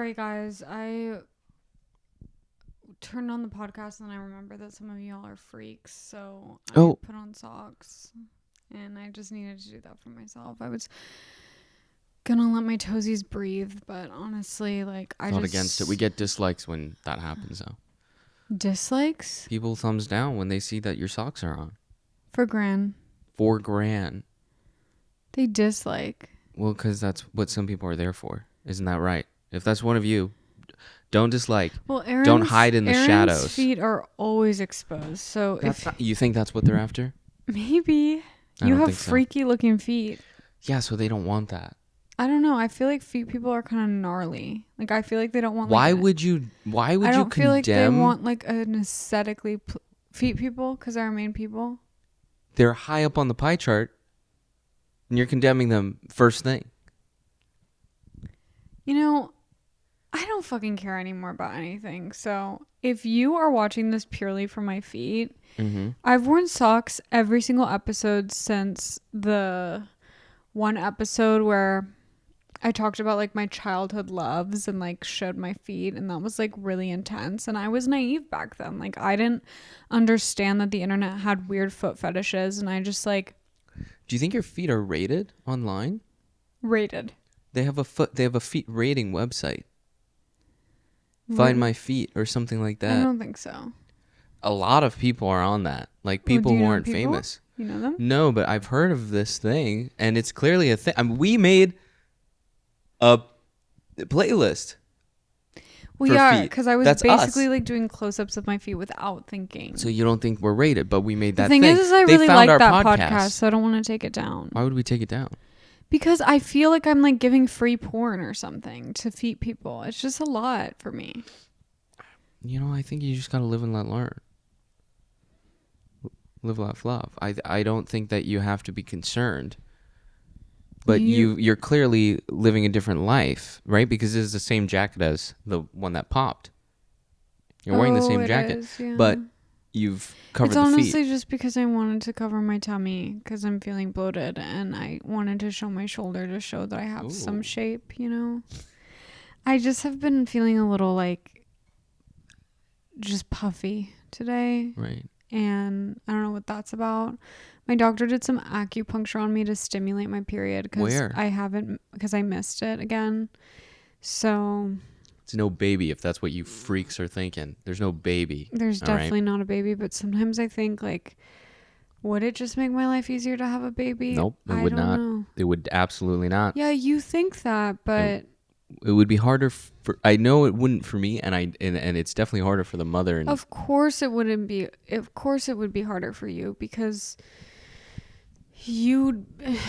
Sorry, guys. I turned on the podcast and I remember that some of y'all are freaks, so I put on socks. And I just needed to do that for myself. I was gonna let my toesies breathe, but honestly, like, Not against it. We get dislikes when that happens, though. Dislikes? People thumbs down when they see that your socks are on. For grand. $4,000. They dislike. Well, because that's what some people are there for. Isn't that right? If that's one of you, don't dislike. Well, don't hide in the shadows. Aaron's feet are always exposed. So you think that's what they're after? Maybe. You have freaky looking feet. Yeah, so they don't want that. I don't know. I feel like feet people are kind of gnarly. Like, I feel like they don't want. Why would you I don't feel like they want like an aesthetically feet people because they're our main people. They're high up on the pie chart, and you're condemning them first thing. You know, I don't fucking care anymore about anything. So if you are watching this purely for my feet, I've worn socks every single episode since the one episode where I talked about like my childhood loves and like showed my feet, and that was like really intense. And I was naive back then. Like, I didn't understand that the internet had weird foot fetishes, and I just like. Do you think your feet are rated online? Rated. They have a feet rating website. Find My Feet or something like that. I don't think so. A lot of people are on that. Like, people who aren't famous. You know them? No, but I've heard of this thing, and it's clearly a thing. I mean, we made a playlist. We are, because I was basically like doing close-ups of my feet without thinking. So you don't think we're rated, but we made that thing. The thing is I really like that podcast, so I don't want to take it down. Why would we take it down? Because I feel like I'm like giving free porn or something to feet people. It's just a lot for me. You know, I think you just got to live and let learn. Live, laugh, love. I don't think that you have to be concerned. But you're clearly living a different life, right? Because this is the same jacket as the one that popped. You're wearing the same jacket, but you've covered the feet. It's honestly just because I wanted to cover my tummy because I'm feeling bloated, and I wanted to show my shoulder to show that I have some shape, you know? I just have been feeling a little like just puffy today. Right. And I don't know what that's about. My doctor did some acupuncture on me to stimulate my period because I missed it again. So it's no baby if that's what you freaks are thinking. There's no baby. There's definitely not a baby, but sometimes I think like, would it just make my life easier to have a baby? Nope, it would not. Know. It would absolutely not. Yeah, you think that, but it would be harder for. I know it wouldn't for me, and it's definitely harder for the mother. And of course it wouldn't be. Of course it would be harder for you because you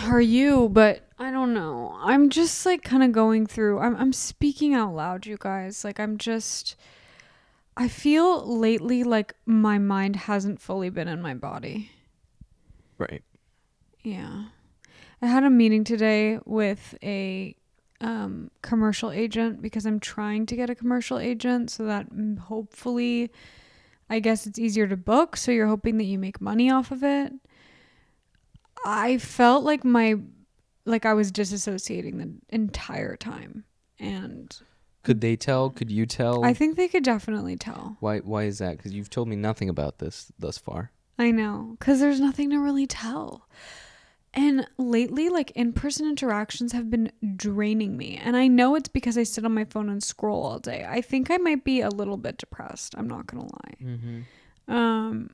are you. But I don't know. I'm just like kind of going through. I'm speaking out loud, you guys. Like I feel lately like my mind hasn't fully been in my body. Right. Yeah. I had a meeting today with a commercial agent because I'm trying to get a commercial agent so that hopefully, I guess it's easier to book. So you're hoping that you make money off of it. I felt like I was disassociating the entire time. And could they tell? Could you tell? I think they could definitely tell. Why is that? Because you've told me nothing about this thus far. I know. Because there's nothing to really tell. And lately, like, in-person interactions have been draining me. And I know it's because I sit on my phone and scroll all day. I think I might be a little bit depressed. I'm not going to lie. Mm-hmm.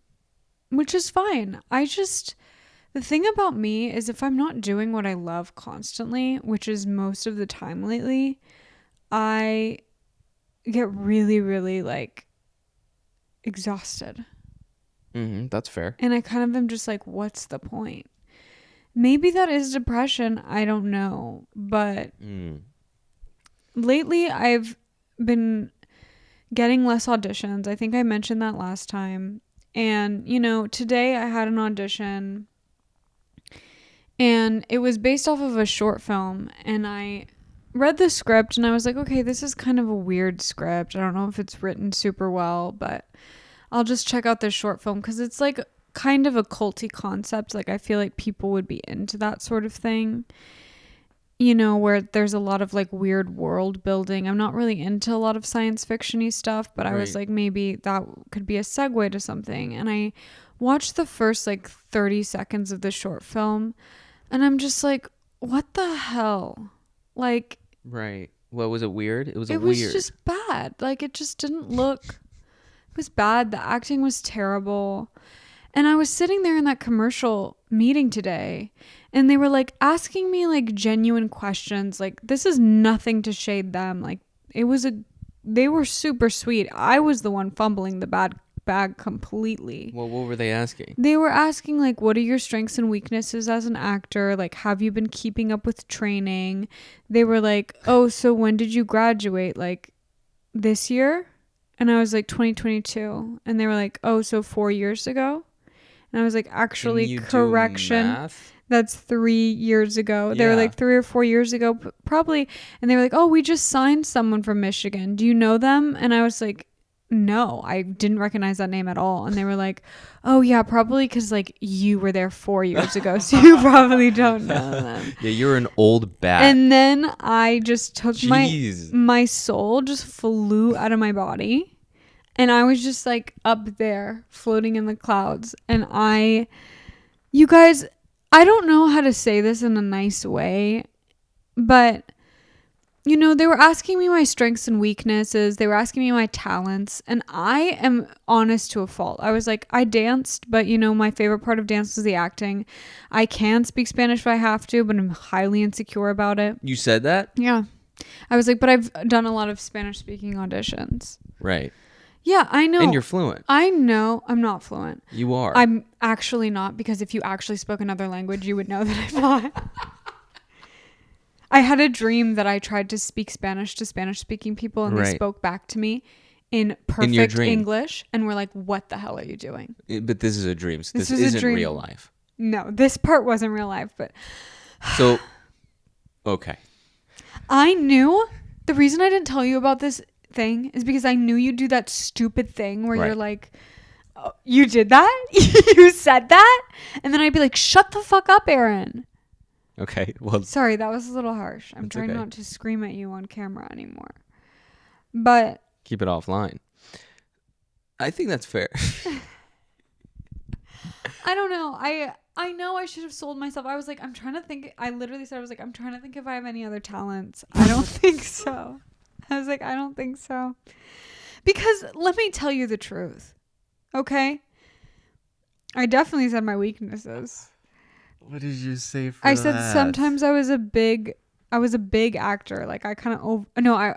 Which is fine. The thing about me is if I'm not doing what I love constantly, which is most of the time lately, I get really, really, like, exhausted. Mm-hmm. That's fair. And I kind of am just like, what's the point? Maybe that is depression. I don't know. But lately I've been getting less auditions. I think I mentioned that last time. And, you know, today I had an audition and it was based off of a short film. And I read the script and I was like, okay, this is kind of a weird script. I don't know if it's written super well, but I'll just check out this short film because it's like kind of a culty concept. Like I feel like people would be into that sort of thing. you know, where there's a lot of like weird world building. I'm not really into a lot of science fiction-y stuff, but I was Right. like, maybe that could be a segue to something. And I watched the first like 30 seconds of the short film, and I'm just like, what the hell? Like, Right. Well, was it weird? It was it was just bad. Like, it just didn't look, it was bad. The acting was terrible. And I was sitting there in that commercial meeting today, and they were like asking me like genuine questions. Like, this is nothing to shade them. Like, they were super sweet. I was the one fumbling the bag completely. Well, what were they asking? They were asking like, what are your strengths and weaknesses as an actor? Like, have you been keeping up with training? They were like, oh, so when did you graduate? Like, this year? And I was like, 2022. And they were like, oh, so 4 years ago? And I was like, actually, correction. That's 3 years ago. They were like 3 or 4 years ago, probably. And they were like, oh, we just signed someone from Michigan. Do you know them? And I was like, no, I didn't recognize that name at all. And they were like, oh, yeah, probably because like you were there 4 years ago. So you probably don't know them. Yeah, you're an old bat. And then I just took my soul just flew out of my body. And I was just like up there floating in the clouds. And you guys, I don't know how to say this in a nice way, but you know, they were asking me my strengths and weaknesses. They were asking me my talents. And I am honest to a fault. I was like, I danced, but you know, my favorite part of dance was the acting. I can speak Spanish if I have to, but I'm highly insecure about it. You said that? Yeah. I was like, but I've done a lot of Spanish speaking auditions. Right. Yeah, I know. And you're fluent. I know. I'm not fluent. You are. I'm actually not, because if you actually spoke another language, you would know that I'm not. I had a dream that I tried to speak Spanish to Spanish-speaking people, and they spoke back to me in perfect English, and were like, what the hell are you doing? But this is a dream. So this isn't real life. No, this part wasn't real life, but... So, okay. I knew... The reason I didn't tell you about this thing is because I knew you'd do that stupid thing where you're like, oh, you did that? You said that? And then I'd be like, shut the fuck up, Aaron. Okay, well... Sorry, that was a little harsh. I'm trying not to scream at you on camera anymore. But... Keep it offline. I think that's fair. I don't know. I know I should have sold myself. I was like, I'm trying to think. I literally said, I was like, I'm trying to think if I have any other talents. I don't think so. I was like, I don't think so. Because let me tell you the truth. Okay? I definitely said my weaknesses. What did you say for I said sometimes I was a big actor. Like I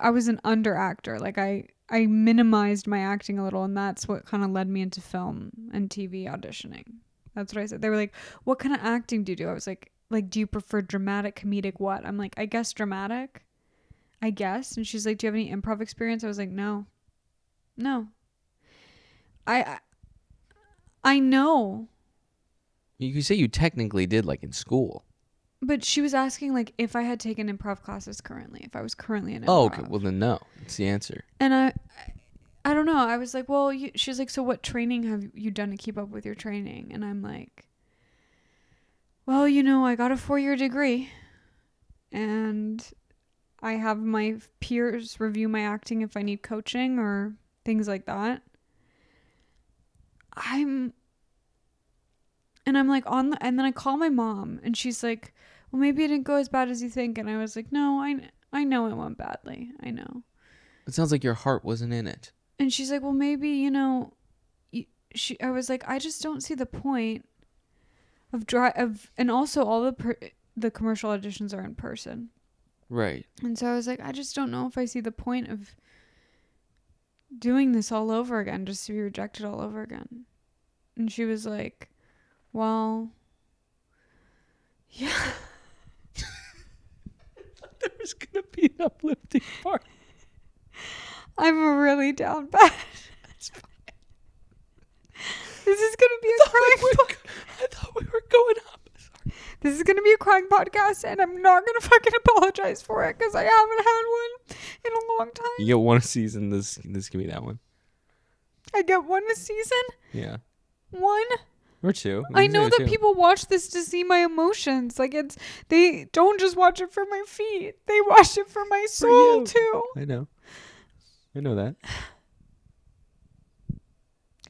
was an under actor. Like I minimized my acting a little, and that's what kind of led me into film and TV auditioning. That's what I said. They were like, what kind of acting do you do? I was like, do you prefer dramatic, comedic, what? I'm like, I guess dramatic. I guess. And she's like, do you have any improv experience? I was like, no. I know. You could say you technically did, like in school. But she was asking like if I had taken improv classes currently, if I was currently in improv. Oh, okay. Well, then no. That's the answer. And I don't know. I was like, well, she's like, so what training have you done to keep up with your training? And I'm like, well, you know, I got a 4-year degree, and I have my peers review my acting if I need coaching or things like that. And I'm like and then I call my mom, and she's like, well, maybe it didn't go as bad as you think. And I was like, no, I know it went badly. I know. It sounds like your heart wasn't in it. And she's like, well, maybe, you know, I was like, I just don't see the point and also all the commercial auditions are in person. Right. And so I was like, I just don't know if I see the point of doing this all over again, just to be rejected all over again. And she was like, well, yeah. There was going to be an uplifting part. I'm really down bad. That's fine. This is going to be a crying I thought we were going up. Sorry. This is going to be a crying podcast, and I'm not going to fucking apologize for it because I haven't had one in a long time. You get one a season. This can be that one. I get one a season? Yeah. One? Or two. I know that people watch this to see my emotions. Like, they don't just watch it for my feet. They watch it for my soul too. I know that.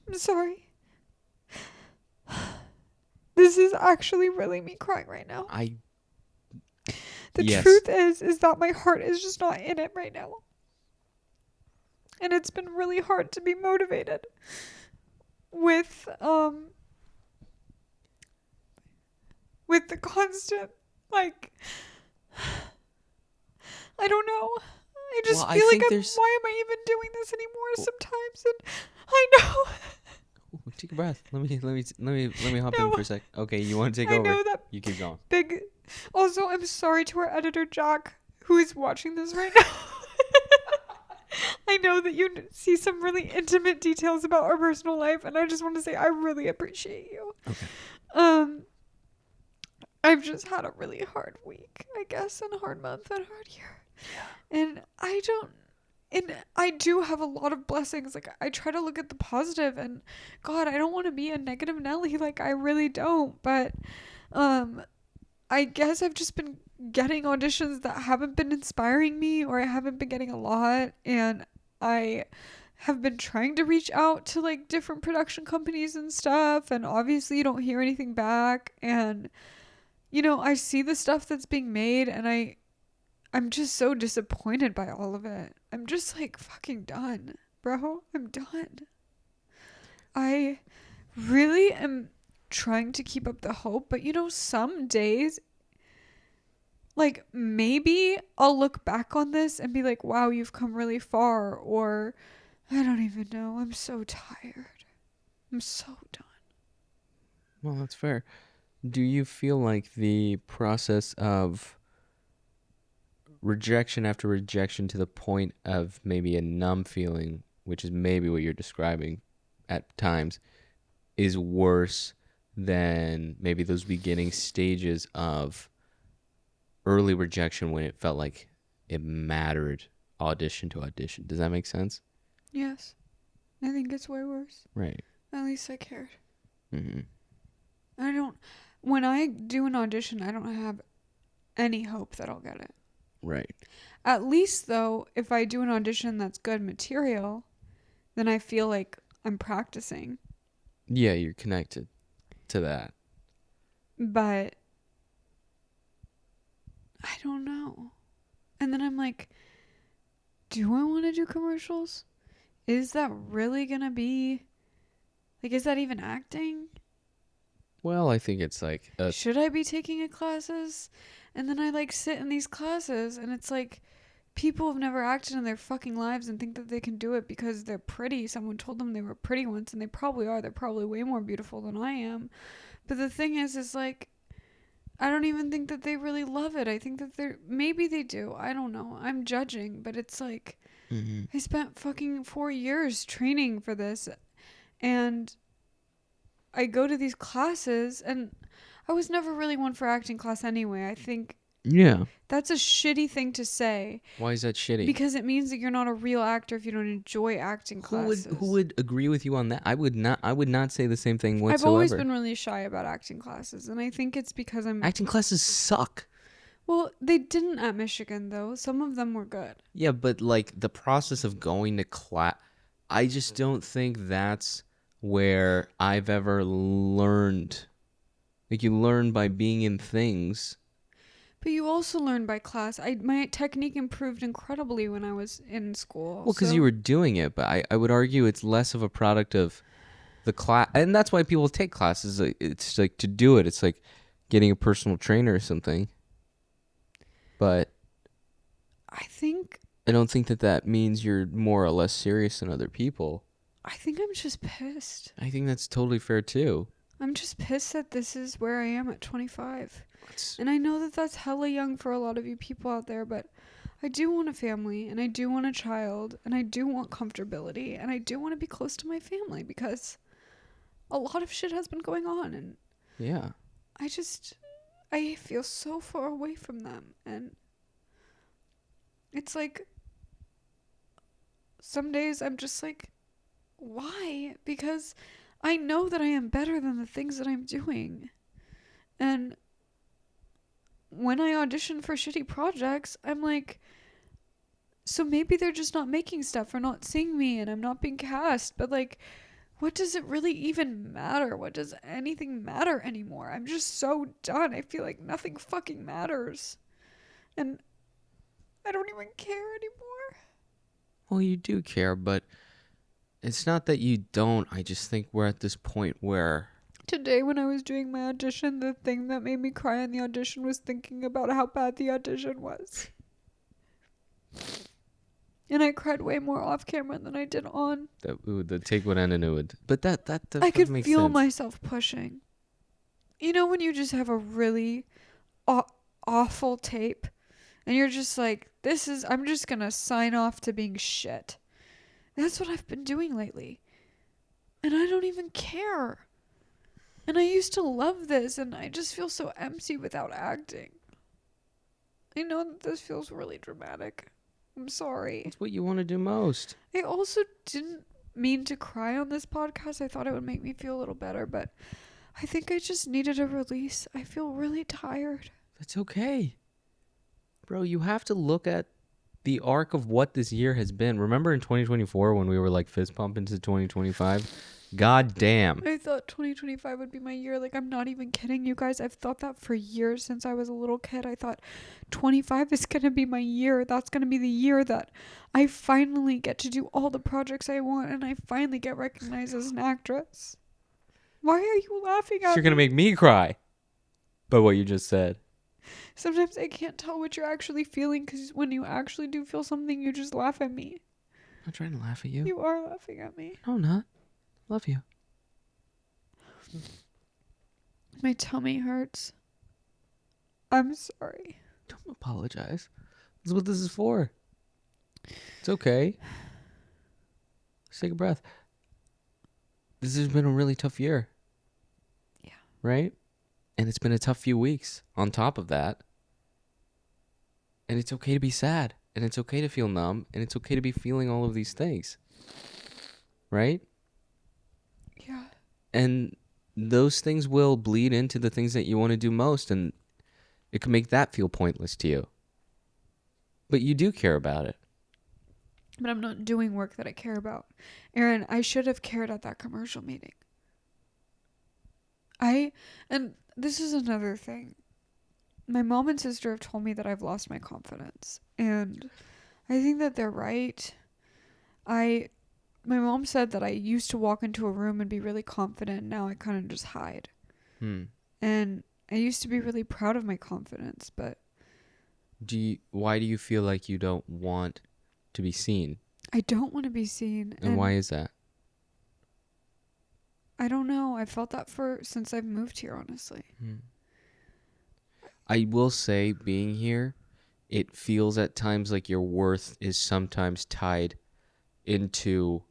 I'm sorry. This is actually really me crying right now. The truth is that my heart is just not in it right now. And it's been really hard to be motivated with the constant, like, I don't know. I just feel like why am I even doing this anymore sometimes? And I know. Ooh, take a breath. Let me hop in for a sec. Okay, you want to take over? I know that. You keep going. Also, I'm sorry to our editor Jack, who is watching this right now. I know that you see some really intimate details about our personal life, and I just want to say I really appreciate you. Okay. I've just had a really hard week, I guess, and a hard month and a hard year. Yeah. And I do have a lot of blessings. Like, I try to look at the positive, and God, I don't want to be a negative Nelly. Like, I really don't. But I guess I've just been getting auditions that haven't been inspiring me, or I haven't been getting a lot. And I have been trying to reach out to, like, different production companies and stuff. And obviously you don't hear anything back. And, you know, I see the stuff that's being made, and I'm just so disappointed by all of it. I'm just like fucking done, bro. I'm done. I really am trying to keep up the hope, but you know, some days, like, maybe I'll look back on this and be like, wow, you've come really far, or I don't even know. I'm so tired. I'm so done. Well, that's fair. Do you feel like the process of rejection after rejection to the point of maybe a numb feeling, which is maybe what you're describing at times, is worse than maybe those beginning stages of early rejection when it felt like it mattered audition to audition? Does that make sense? Yes. I think it's way worse. Right. At least I cared. Mm-hmm. When I do an audition, I don't have any hope that I'll get it. Right. At least, though, if I do an audition that's good material, then I feel like I'm practicing. Yeah, you're connected to that. But I don't know. And then I'm like, do I want to do commercials? Is that really going to be... Like, is that even acting? Well, I think it's like... Should I be taking classes? And then I, like, sit in these classes, and it's like... People have never acted in their fucking lives and think that they can do it because they're pretty. Someone told them they were pretty once, and they probably are. They're probably way more beautiful than I am. But the thing is like, I don't even think that they really love it. I think that maybe they do. I don't know. I'm judging, but it's like, I spent fucking 4 years training for this, and I go to these classes, and I was never really one for acting class anyway. I think... Yeah. That's a shitty thing to say. Why is that shitty? Because it means that you're not a real actor if you don't enjoy acting classes. Who would agree with you on that? I would not say the same thing whatsoever. I've always been really shy about acting classes, and I think it's because acting classes suck. Well, they didn't at Michigan though. Some of them were good. Yeah, but like the process of going to class, I just don't think that's where I've ever learned. Like, you learn by being in things. But you also learn by class. My technique improved incredibly when I was in school. Well, because you were doing it, but I would argue it's less of a product of the class. And that's why people take classes. It's like to do it. It's like getting a personal trainer or something. But I don't think that means you're more or less serious than other people. I think I'm just pissed. I think that's totally fair, too. I'm just pissed that this is where I am at 25. And I know that that's hella young for a lot of you people out there, but I do want a family, and I do want a child, and I do want comfortability, and I do want to be close to my family because a lot of shit has been going on, and yeah, I feel so far away from them, and it's like some days I'm just like, why? Because I know that I am better than the things that I'm doing. And when I audition for shitty projects, I'm like, so maybe they're just not making stuff or not seeing me and I'm not being cast. But like, what does it really even matter? What does anything matter anymore? I'm just so done. I feel like nothing fucking matters. And I don't even care anymore. Well, you do care, but it's not that you don't. I just think we're at this point where Today, when I was doing my audition, the thing that made me cry in the audition was thinking about how bad the audition was. And I cried way more off camera than I did on. the take would end and it would. But that I could makes feel sense. myself pushing. You know when you just have a really awful tape and you're just like, I'm just gonna sign off to being shit. That's what I've been doing lately. And I don't even care. And I used to love this and I just feel so empty without acting. I know that this feels really dramatic. I'm sorry. It's what you want to do most. I also didn't mean to cry on this podcast. I thought it would make me feel a little better, but I think I just needed a release. I feel really tired. That's okay. Bro, you have to look at the arc of what this year has been. Remember in 2024 when we were like fist pumping to 2025? God damn. I thought 2025 would be my year. Like, I'm not even kidding you guys. I've thought that for years since I was a little kid. I thought 25 is going to be my year. That's going to be the year that I finally get to do all the projects I want and I finally get recognized as an actress. Why are you laughing at me? You're going to make me cry. But what you just said. Sometimes I can't tell what you're actually feeling because when you actually do feel something, you just laugh at me. I'm not trying to laugh at you. You are laughing at me. No, I'm not. Love you. My tummy hurts. I'm sorry. Don't apologize. That's what this is for. It's okay. Just take a breath. This has been a really tough year. Yeah. Right? And it's been a tough few weeks on top of that. And it's okay to be sad. And it's okay to feel numb. And it's okay to be feeling all of these things. Right? Yeah. And those things will bleed into the things that you want to do most. And it can make that feel pointless to you. But you do care about it. But I'm not doing work that I care about. Aaron, I should have cared at that commercial meeting. And this is another thing. My mom and sister have told me that I've lost my confidence. And I think that they're right. My mom said that I used to walk into a room and be really confident. Now I kind of just hide. And I used to be really proud of my confidence, but why do you feel like you don't want to be seen? I don't want to be seen. And why is that? I don't know. I felt that since I've moved here, honestly. I will say, being here, it feels at times like your worth is sometimes tied into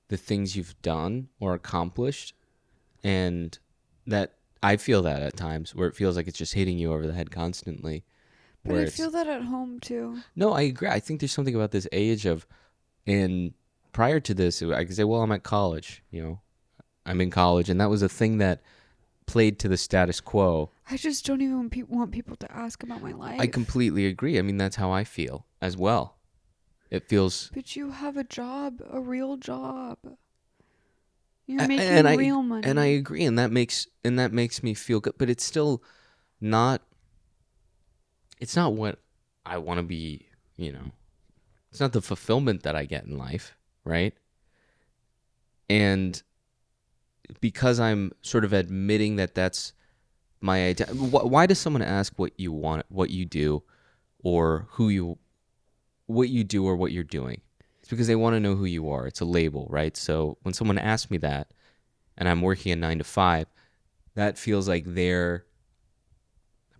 the things you've done or accomplished. And that I feel that at times where it feels like it's just hitting you over the head constantly. But I feel that at home too. No, I agree. I think there's something about this age and prior to this, I could say, well, I'm at college, I'm in college. And that was a thing that played to the status quo. I just don't even want people to ask about my life. I completely agree. I mean, that's how I feel as well. It feels... But you have a job, a real job. You're making real money. And I agree, and that makes me feel good. But it's still not... It's not what I want to be, It's not the fulfillment that I get in life, right? And because I'm sort of admitting that that's my identity. Why does someone ask what you want, what you do, or what you do or what you're doing? It's because they want to know who you are. It's a label, right? So when someone asks me that, and I'm working a 9 to 5, that feels like they're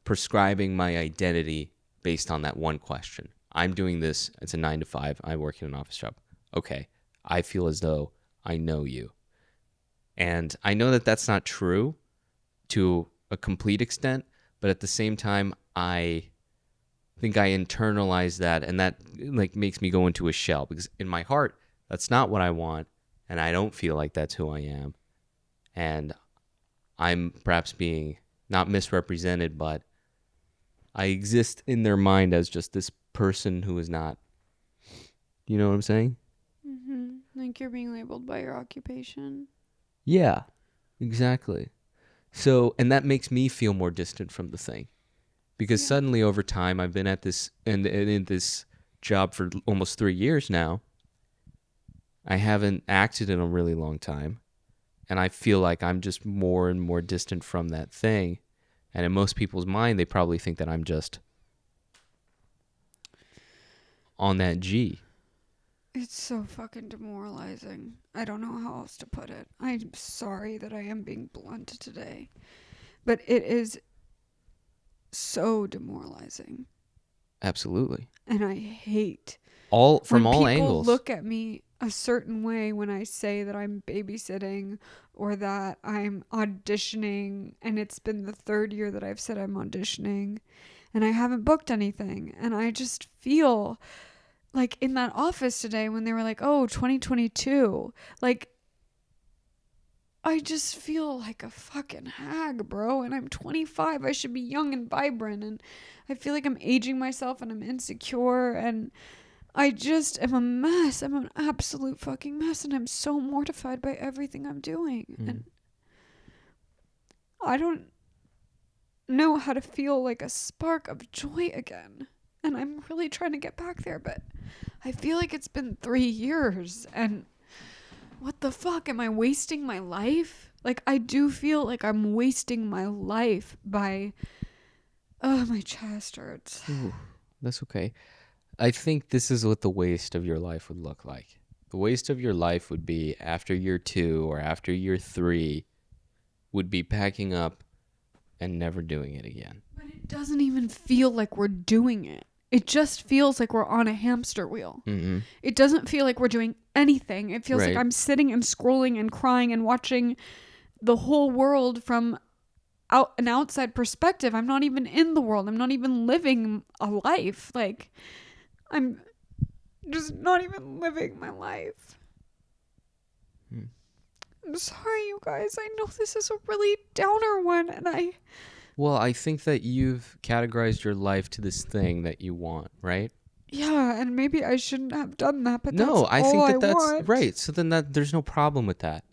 prescribing my identity based on that one question. I'm doing this. It's a 9 to 5. I work in an office job. Okay. I feel as though I know you. And I know that that's not true to a complete extent, but at the same time, I think I internalize that, and that makes me go into a shell because in my heart, that's not what I want, and I don't feel like that's who I am. and I'm perhaps being not misrepresented, but I exist in their mind as just this person who is not. You know what I'm saying? Like you're being labeled by your occupation. Yeah, exactly. So, and that makes me feel more distant from the thing, because suddenly over time I've been at this and in this job for almost 3 years now. I haven't acted in a really long time, and I feel like I'm just more and more distant from that thing. And in most people's mind, they probably think that I'm just on that G. It's so fucking demoralizing. I don't know how else to put it. I'm sorry that I am being blunt today, but it is so demoralizing. Absolutely. And I hate From all when people angles. look at me a certain way when I say that I'm babysitting or that I'm auditioning, and it's been the 3rd year that I've said I'm auditioning and I haven't booked anything. And I just feel like in that office today when they were like, oh, 2022, like I just feel like a fucking hag, bro. And I'm 25. I should be young and vibrant. And I feel like I'm aging myself and I'm insecure. And I just am a mess. I'm an absolute fucking mess. And I'm so mortified by everything I'm doing. And I don't know how to feel like a spark of joy again. And I'm really trying to get back there. But I feel like it's been 3 years. And what the fuck? Am I wasting my life? Like, I do feel like I'm wasting my life by... Oh, my chest hurts. Ooh, that's okay. I think this is what the waste of your life would look like. The waste of your life would be after year 2 or after year 3 would be packing up and never doing it again. But it doesn't even feel like we're doing it. It just feels like we're on a hamster wheel. Mm-hmm. It doesn't feel like we're doing anything. It feels like Right. I'm sitting and scrolling and crying and watching the whole world from an outside perspective. I'm not even in the world. I'm not even living a life. Like, I'm just not even living my life. I'm sorry, you guys. I know this is a really downer one, and Well, I think that you've categorized your life to this thing that you want, right? yeah, and maybe I shouldn't have done that, but No, that's I all think that's want. right. So then there's no problem with that.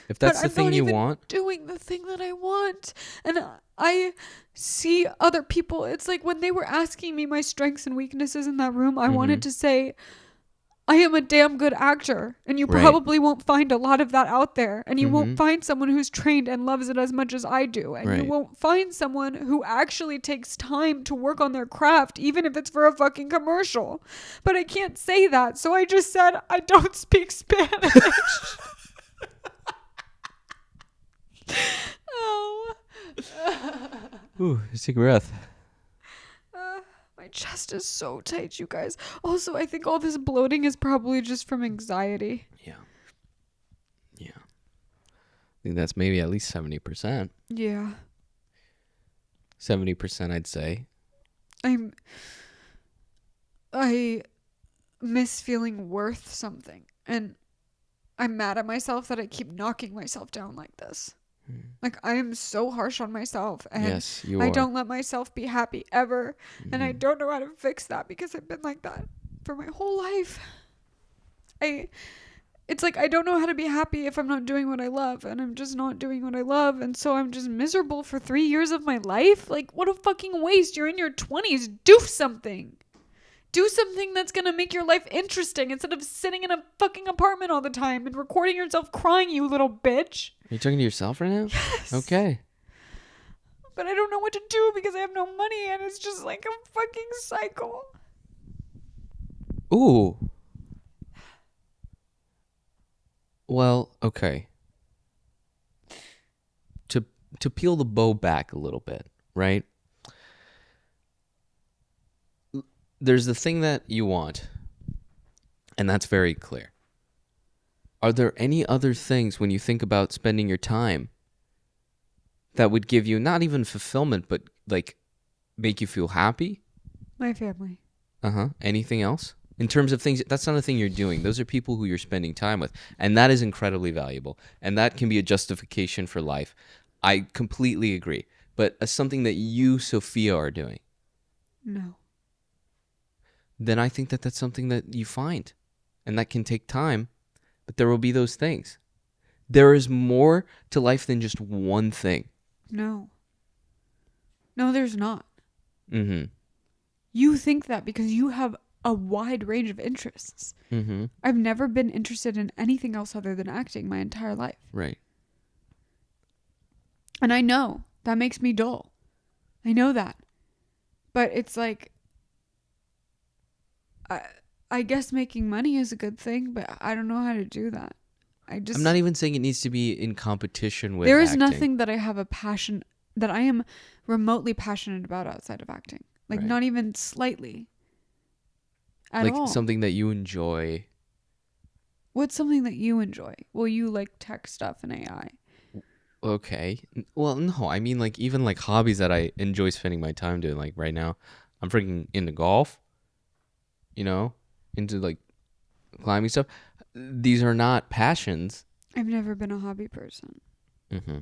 If that's But the I'm thing not you even want, doing the thing that I want. And I see other people. It's like when they were asking me my strengths and weaknesses in that room, I wanted to say, I am a damn good actor. And you Right. probably won't find a lot of that out there. And you Mm-hmm. won't find someone who's trained and loves it as much as I do. And you Right. won't find someone who actually takes time to work on their craft, even if it's for a fucking commercial. But I can't say that. So I just said, I don't speak Spanish. Oh. Ooh, just take a breath. My chest is so tight, you guys. Also, I think all this bloating is probably just from anxiety. Yeah. Yeah. I think that's maybe at least 70%. Yeah. 70%, I'd say. I miss feeling worth something. And I'm mad at myself that I keep knocking myself down like this. Like, I am so harsh on myself. And Yes, you I are. don't let myself be happy ever. And I don't know how to fix that because I've been like that for my whole life. It's like I don't know how to be happy if I'm not doing what I love, and I'm just not doing what I love, and so I'm just miserable for 3 years of my life. Like, what a fucking waste. You're in your 20s. Do something. Do something that's gonna make your life interesting instead of sitting in a fucking apartment all the time and recording yourself crying, you little bitch. Are you talking to yourself right now? Yes. Okay. But I don't know what to do because I have no money, and it's just like a fucking cycle. Ooh. Well, okay. To peel the bow back a little bit, right? There's the thing that you want, and that's very clear. Are there any other things when you think about spending your time that would give you not even fulfillment, but like make you feel happy? My family. Uh-huh. Anything else? In terms of things, that's not a thing you're doing. Those are people who you're spending time with. And that is incredibly valuable. And that can be a justification for life. I completely agree. But as something that you, Sophia, are doing, No. then I think that that's something that you find. And that can take time. But there will be those things. There is more to life than just one thing. No. No, there's not. Mm-hmm. You think that because you have a wide range of interests. Mm-hmm. I've never been interested in anything else other than acting my entire life. Right. And I know that makes me dull. I know that. But it's like, I guess making money is a good thing, but I don't know how to do that. I'm not even saying it needs to be in competition with There is acting. nothing that I have a passion, that I am remotely passionate about outside of acting. Like, Right. not even slightly. At like all. something that you enjoy. What's something that you enjoy? Well, you like tech stuff and AI. Okay. Well, no, I mean like even like hobbies that I enjoy spending my time doing. Like right now, I'm freaking into golf. You know, into like climbing stuff. These are not passions. I've never been a hobby person. Mm-hmm.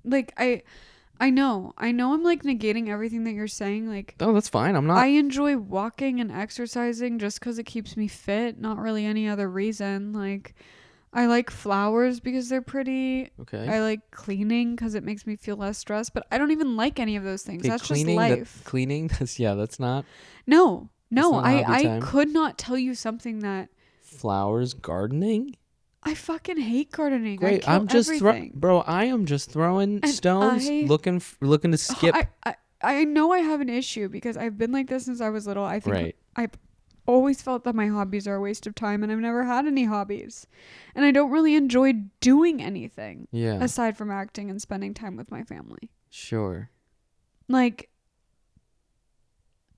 Like, I know I'm like negating everything that you're saying. Like, Oh, that's fine. I'm not. I enjoy walking and exercising just because it keeps me fit. Not really any other reason. Like, I like flowers because they're pretty. Okay. I like cleaning because it makes me feel less stressed. But I don't even like any of those things. Okay, That's cleaning, just life. Cleaning. That's not. No. not a hobby I time. could not tell you something that Flowers, gardening. I fucking hate gardening. Great. I kill I'm just everything. bro. I am just throwing And stones, looking to skip. I know I have an issue because I've been like this since I was little. I think Right. I've always felt that my hobbies are a waste of time, and I've never had any hobbies. And I don't really enjoy doing anything Yeah. aside from acting and spending time with my family. Sure. Like,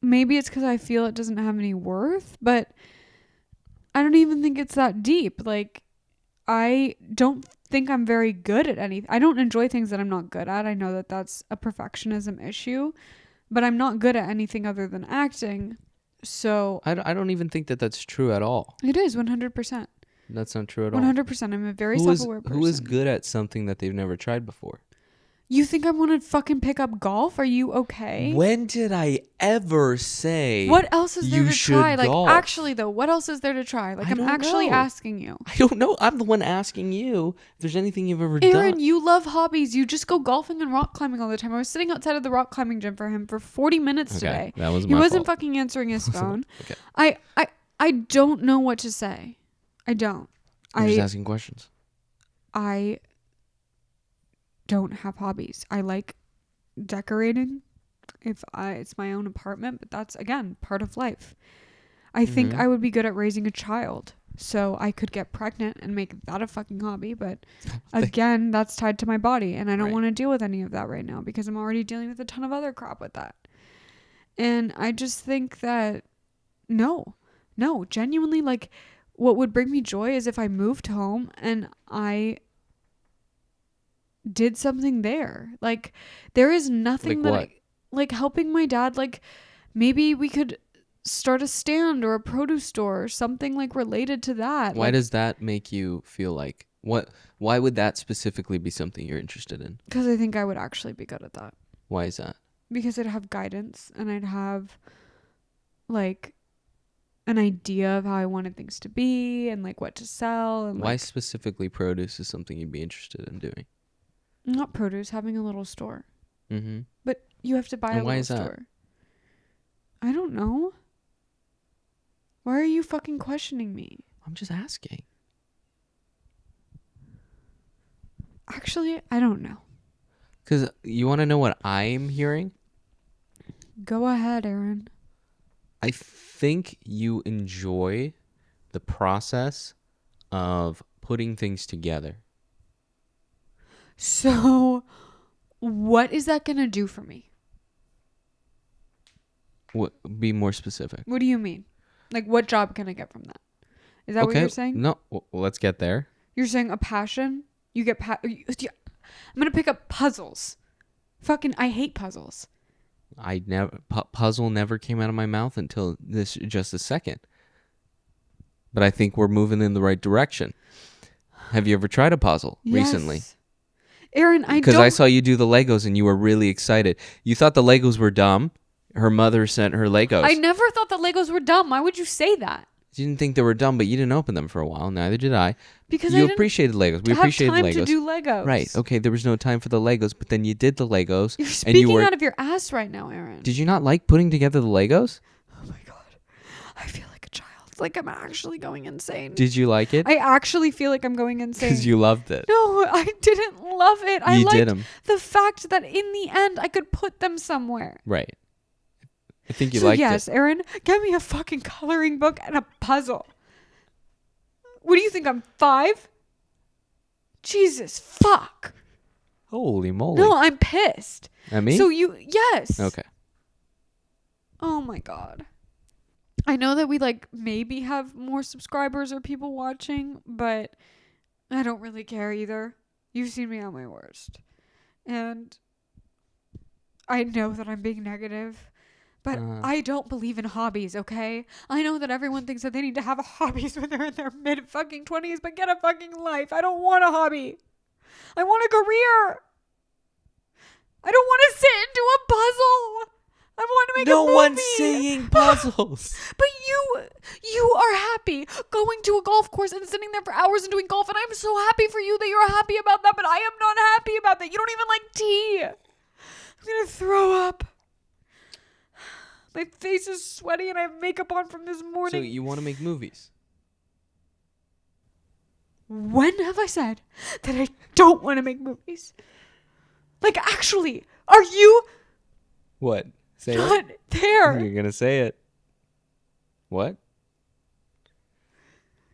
maybe it's because I feel it doesn't have any worth, but I don't even think it's that deep. Like, I don't think I'm very good at anything. I don't enjoy things that I'm not good at. I know that that's a perfectionism issue, but I'm not good at anything other than acting. So I don't even think that that's true at all. it is 100%. That's not true at all. 100%. I'm a very self-aware person. Who is good at something that they've never tried before? You think I want to fucking pick up golf? Are you okay? When did I ever say What else is there you to should try? Like, golf? actually, though, what else is there to try? Like, I I'm don't actually know. asking you. I don't know. I'm the one asking you if there's anything you've ever Aaron, done. you love hobbies. You just go golfing and rock climbing all the time. I was sitting outside of the rock climbing gym for him for 40 minutes today. That was He my wasn't fault. fucking answering his phone. Okay. I don't know what to say. I don't. I'm just asking questions. I don't have hobbies. I like decorating it's my own apartment, but that's again part of life. I think I would be good at raising a child, so I could get pregnant and make that a fucking hobby, but again, that's tied to my body, and I don't want to deal with any of that right now because I'm already dealing with a ton of other crap with that. And I just think that no, genuinely, like, what would bring me joy is if I moved home and I did something there. Like, there is nothing like helping my dad. Like, maybe we could start a stand or a produce store or something like related to that. Why does that make you feel like why would that specifically be something you're interested in? Because I think I would actually be good at that. Why is that? Because I'd have guidance and I'd have like an idea of how I wanted things to be and like what to sell. And why specifically produce is something you'd be interested in doing? Not produce, having a little store. Mm-hmm. But you have to buy a little store. Why is that? I don't know. Why are you fucking questioning me? I'm just asking. Actually, I don't know. Because you want to know what I'm hearing? Go ahead, Aaron. I think you enjoy the process of putting things together. So, what is that going to do for me? Be more specific. What do you mean? Like, what job can I get from that? Is that what you're saying? No, well, let's get there. You're saying a passion? You get I'm going to pick up puzzles. Fucking, I hate puzzles. Puzzle never came out of my mouth until just a second. but I think we're moving in the right direction. Have you ever tried a puzzle recently? Aaron, Because I saw you do the Legos and you were really excited. You thought the Legos were dumb. Her mother sent her Legos. I never thought that Legos were dumb. Why would you say that? You didn't think they were dumb, but you didn't open them for a while. Neither did I. Because you I appreciated Legos. We have appreciated time Legos. to do Legos. Right. Okay, there was no time for the Legos, but then you did the Legos. You're speaking out of your ass right now, Aaron. Did you not like putting together the Legos? Oh my God. I feel like a child. Like I'm actually going insane. Did you like it? I actually feel like I'm going insane. Because you loved it. No, I didn't love it. I You liked did 'em. the fact that in the end I could put them somewhere. Right. I think you liked yes, it. Aaron, get me a fucking coloring book and a puzzle. What do you think? I'm 5? Jesus, fuck. Holy moly. No, I'm pissed. At me? So yes. Okay. Oh my God. I know that we like maybe have more subscribers or people watching, but I don't really care either. You've seen me at my worst. And I know that I'm being negative, but I don't believe in hobbies, okay? I know that everyone thinks that they need to have a hobbies when they're in their mid-fucking-20s, but get a fucking life. I don't want a hobby. I want a career. I don't want to sit and do a puzzle. I want to make a movie. No one's saying puzzles. But you are happy going to a golf course and sitting there for hours and doing golf, and I'm so happy for you that you're happy about that, but I am not happy about that. You don't even like tea. I'm going to throw up. My face is sweaty and I have makeup on from this morning. So you want to make movies? When have I said that I don't want to make movies? Like, actually, are you What? Say not it? there? You're going to say it. What?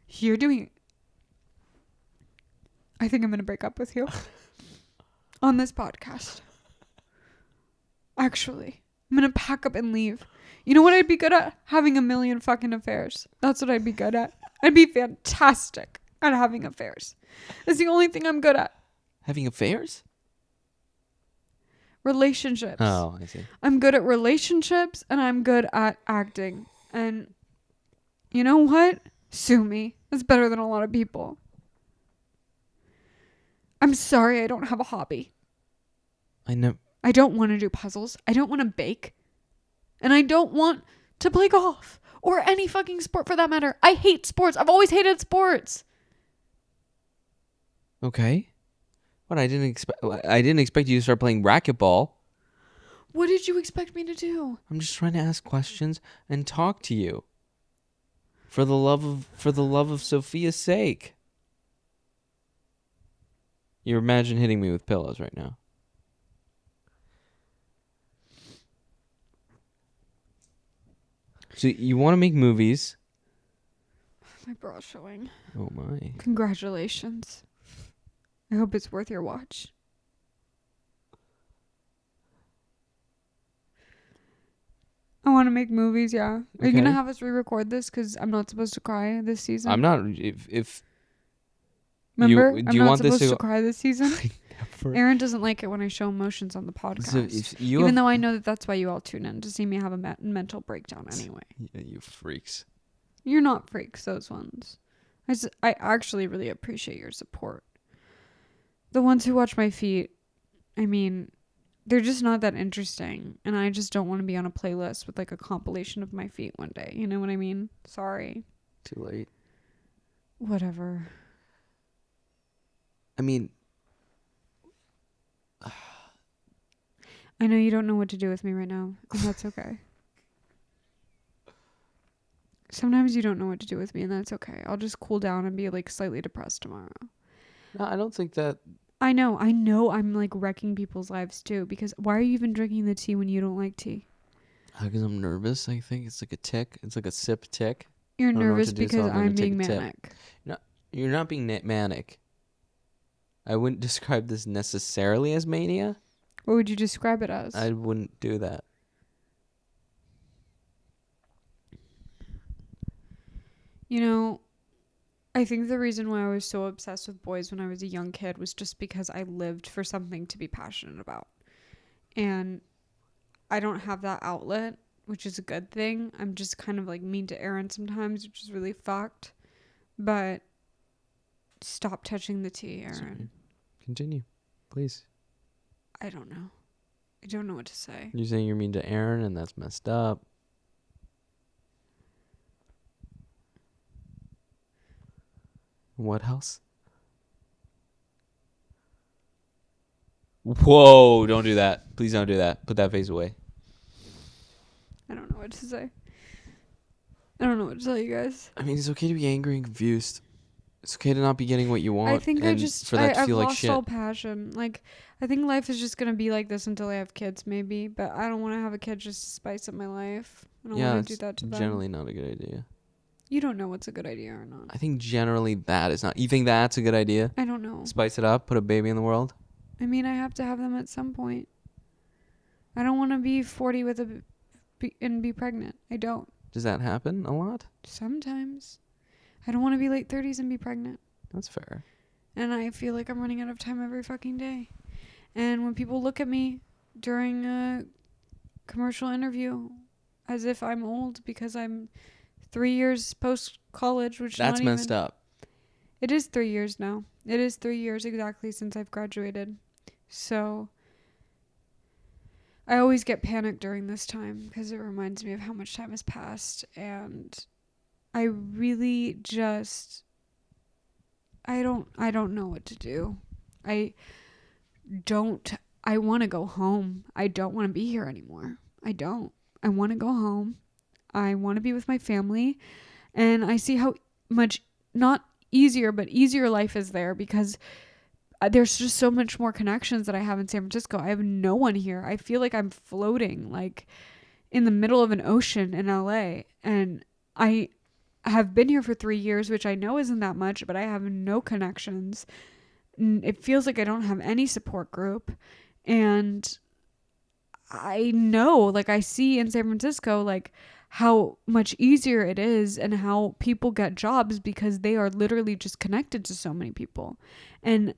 You're doing... I think I'm going to break up with you. On this podcast. Actually, I'm going to pack up and leave. You know what I'd be good at? Having a million fucking affairs. That's what I'd be good at. I'd be fantastic at having affairs. That's the only thing I'm good at. Having affairs? Relationships. Oh, I see. I'm good at relationships and I'm good at acting. And you know what? Sue me. That's better than a lot of people. I'm sorry I don't have a hobby. I know. I don't want to do puzzles. I don't want to bake. And I don't want to play golf. Or any fucking sport for that matter. I hate sports. I've always hated sports. Okay. What? I didn't expect you to start playing racquetball. What did you expect me to do? I'm just trying to ask questions and talk to you. For the love of Sophia's sake. You imagine hitting me with pillows right now. So you want to make movies? My bra's showing. Oh my. Congratulations. I hope it's worth your watch. I want to make movies, yeah. Are you going to have us re-record this? Because I'm not supposed to cry this season. I'm not. If Remember? do I'm you not want supposed this to cry this season. Never. Aaron doesn't like it when I show emotions on the podcast. Even though I know that that's why you all tune in, to see me have a mental breakdown anyway. Yeah, you freaks. You're not freaks, those ones. I actually really appreciate your support. The ones who watch my feet, I mean, they're just not that interesting. And I just don't want to be on a playlist with like a compilation of my feet one day. You know what I mean? Sorry. Too late. Whatever. I mean, I know you don't know what to do with me right now, and that's okay. Sometimes you don't know what to do with me, and that's okay. I'll just cool down and be like slightly depressed tomorrow. no, I don't think that. I know I'm like wrecking people's lives too, because why are you even drinking the tea when you don't like tea? Because I'm nervous, I think. It's like a tick. It's like a sip tick. You're nervous because I'm being manic. No, you're not being manic. I wouldn't describe this necessarily as mania. What would you describe it as? I wouldn't do that. You know, I think the reason why I was so obsessed with boys when I was a young kid was just because I lived for something to be passionate about. And I don't have that outlet, which is a good thing. I'm just kind of like mean to Aaron sometimes, which is really fucked. But stop touching the tea, Aaron. Sorry. Continue, please. I don't know. I don't know what to say. You're saying you're mean to Aaron, and that's messed up. What else? Whoa, don't do that. Please don't do that. Put that face away. I don't know what to say. I don't know what to tell you guys. I mean, it's okay to be angry and confused. It's okay to not be getting what you want. I think and for that to I've feel like lost shit. all passion. Like, I think life is just gonna be like this until I have kids, maybe. But I don't want to have a kid just to spice up my life. I don't want to do that to them. Generally not a good idea. You don't know what's a good idea or not. I think generally that is not. You think that's a good idea? I don't know. Spice it up, put a baby in the world? I mean, I have to have them at some point. I don't want to be 40 and be pregnant. I don't. Does that happen a lot? Sometimes. I don't want to be late 30s and be pregnant. That's fair. And I feel like I'm running out of time every fucking day. And when people look at me during a commercial interview as if I'm old because I'm 3 years post-college, which That's not messed up. It is 3 years now. It is 3 years exactly since I've graduated. So I always get panicked during this time because it reminds me of how much time has passed. And I really just... I don't know what to do. I want to go home. I don't want to be here anymore. I don't. I want to go home. I want to be with my family. And I see how much, not easier, but easier life is there because there's just so much more connections that I have in San Francisco. I have no one here. I feel like I'm floating like in the middle of an ocean in LA. And I have been here for 3 years, which I know isn't that much, but I have no connections. It feels like I don't have any support group. And I know, like I see in San Francisco, like how much easier it is and how people get jobs because they are literally just connected to so many people. And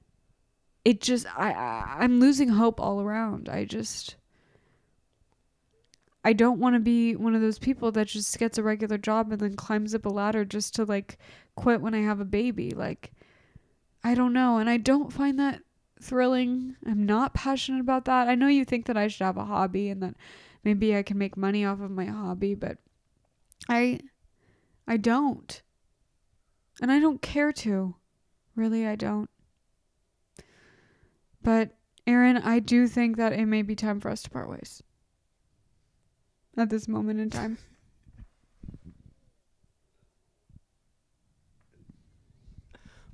it just, I'm losing hope all around. I don't want to be one of those people that just gets a regular job and then climbs up a ladder just to like quit when I have a baby. Like, I don't know. And I don't find that thrilling. I'm not passionate about that. I know you think that I should have a hobby and that maybe I can make money off of my hobby, but I don't. And I don't care to. Really, I don't. But Aaron, I do think that it may be time for us to part ways. At this moment in time.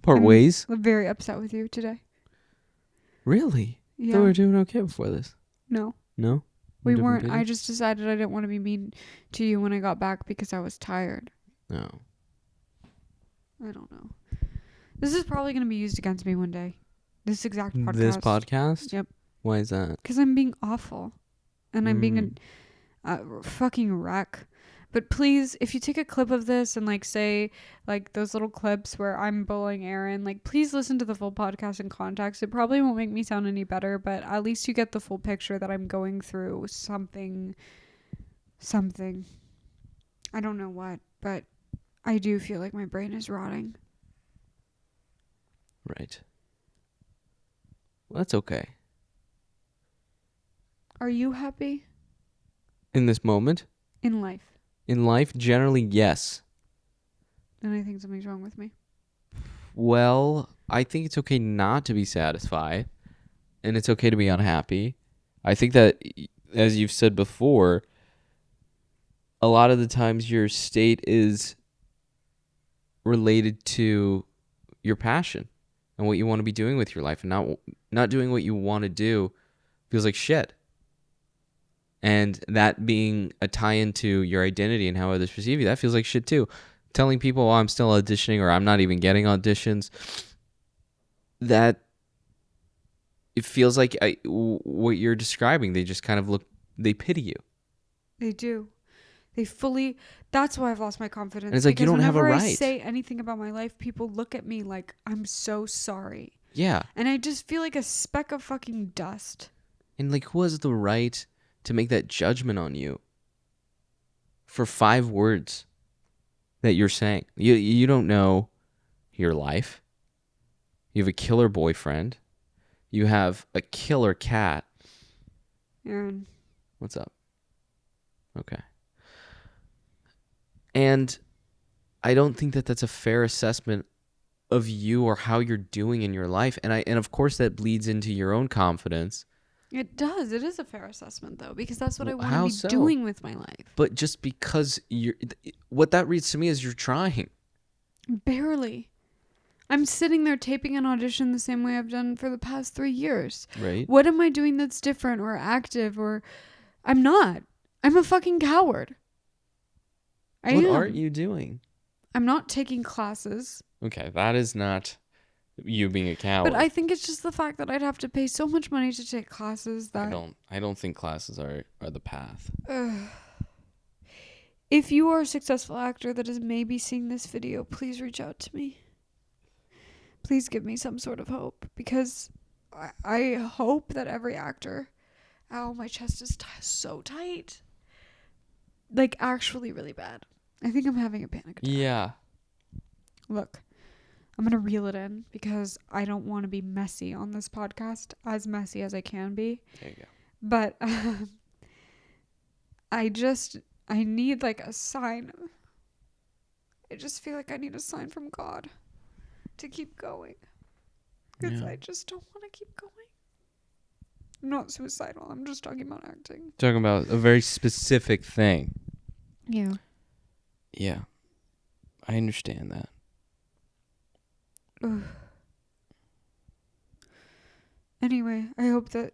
Part ways? I'm very upset with you today. Really? Yeah. I thought we were doing okay before this. No. No? We weren't. I just decided I didn't want to be mean to you when I got back because I was tired. No. I don't know. This is probably going to be used against me one day. This exact podcast. This podcast? Yep. Why is that? Because I'm being awful. And I'm being a fucking wreck. But please, if you take a clip of this and like say like those little clips where I'm bullying Aaron, like please listen to the full podcast in context. It probably won't make me sound any better, but at least you get the full picture that I'm going through something. I don't know what, but I do feel like my brain is rotting. Right. Well, that's okay. Are you happy? In this moment? In life. In life, generally, yes. Then I think something's wrong with me. Well, I think it's okay not to be satisfied, and it's okay to be unhappy. I think that, as you've said before, a lot of the times your state is related to your passion and what you want to be doing with your life, and not doing what you want to do feels like shit. And that being a tie-in to your identity and how others perceive you, that feels like shit too. Telling people, oh, I'm still auditioning or I'm not even getting auditions, that it feels like what you're describing, they just kind of they pity you. They do. That's why I've lost my confidence. And it's like, you don't have a right. Whenever I say anything about my life, people look at me like I'm so sorry. Yeah. And I just feel like a speck of fucking dust. And like, who has the right to make that judgment on you for 5 words that you're saying? You don't know your life. You have a killer boyfriend. You have a killer cat. Aaron. What's up? Okay. And I don't think that that's a fair assessment of you or how you're doing in your life. And of course that bleeds into your own confidence. It does. It is a fair assessment, though, because that's what I want How to be so? doing with my life. But just because what that reads to me is you're trying. Barely. I'm sitting there taping an audition the same way I've done for the past 3 years. Right. What am I doing that's different or active or... I'm not. I'm a fucking coward. What aren't you doing? I'm not taking classes. Okay, that is not you being a coward. But I think it's just the fact that I'd have to pay so much money to take classes that... I don't think classes are the path. If you are a successful actor that is maybe seeing this video, please reach out to me. Please give me some sort of hope, because I hope that every actor... Ow, my chest is so tight. Like, actually really bad. I think I'm having a panic attack. Yeah. Look, I'm going to reel it in because I don't want to be messy on this podcast, as messy as I can be. There you go. But I need like a sign. I just feel like I need a sign from God to keep going. Because I just don't want to keep going. I'm not suicidal. I'm just talking about acting. Talking about a very specific thing. Yeah. Yeah. I understand that. Ugh. Anyway, I hope that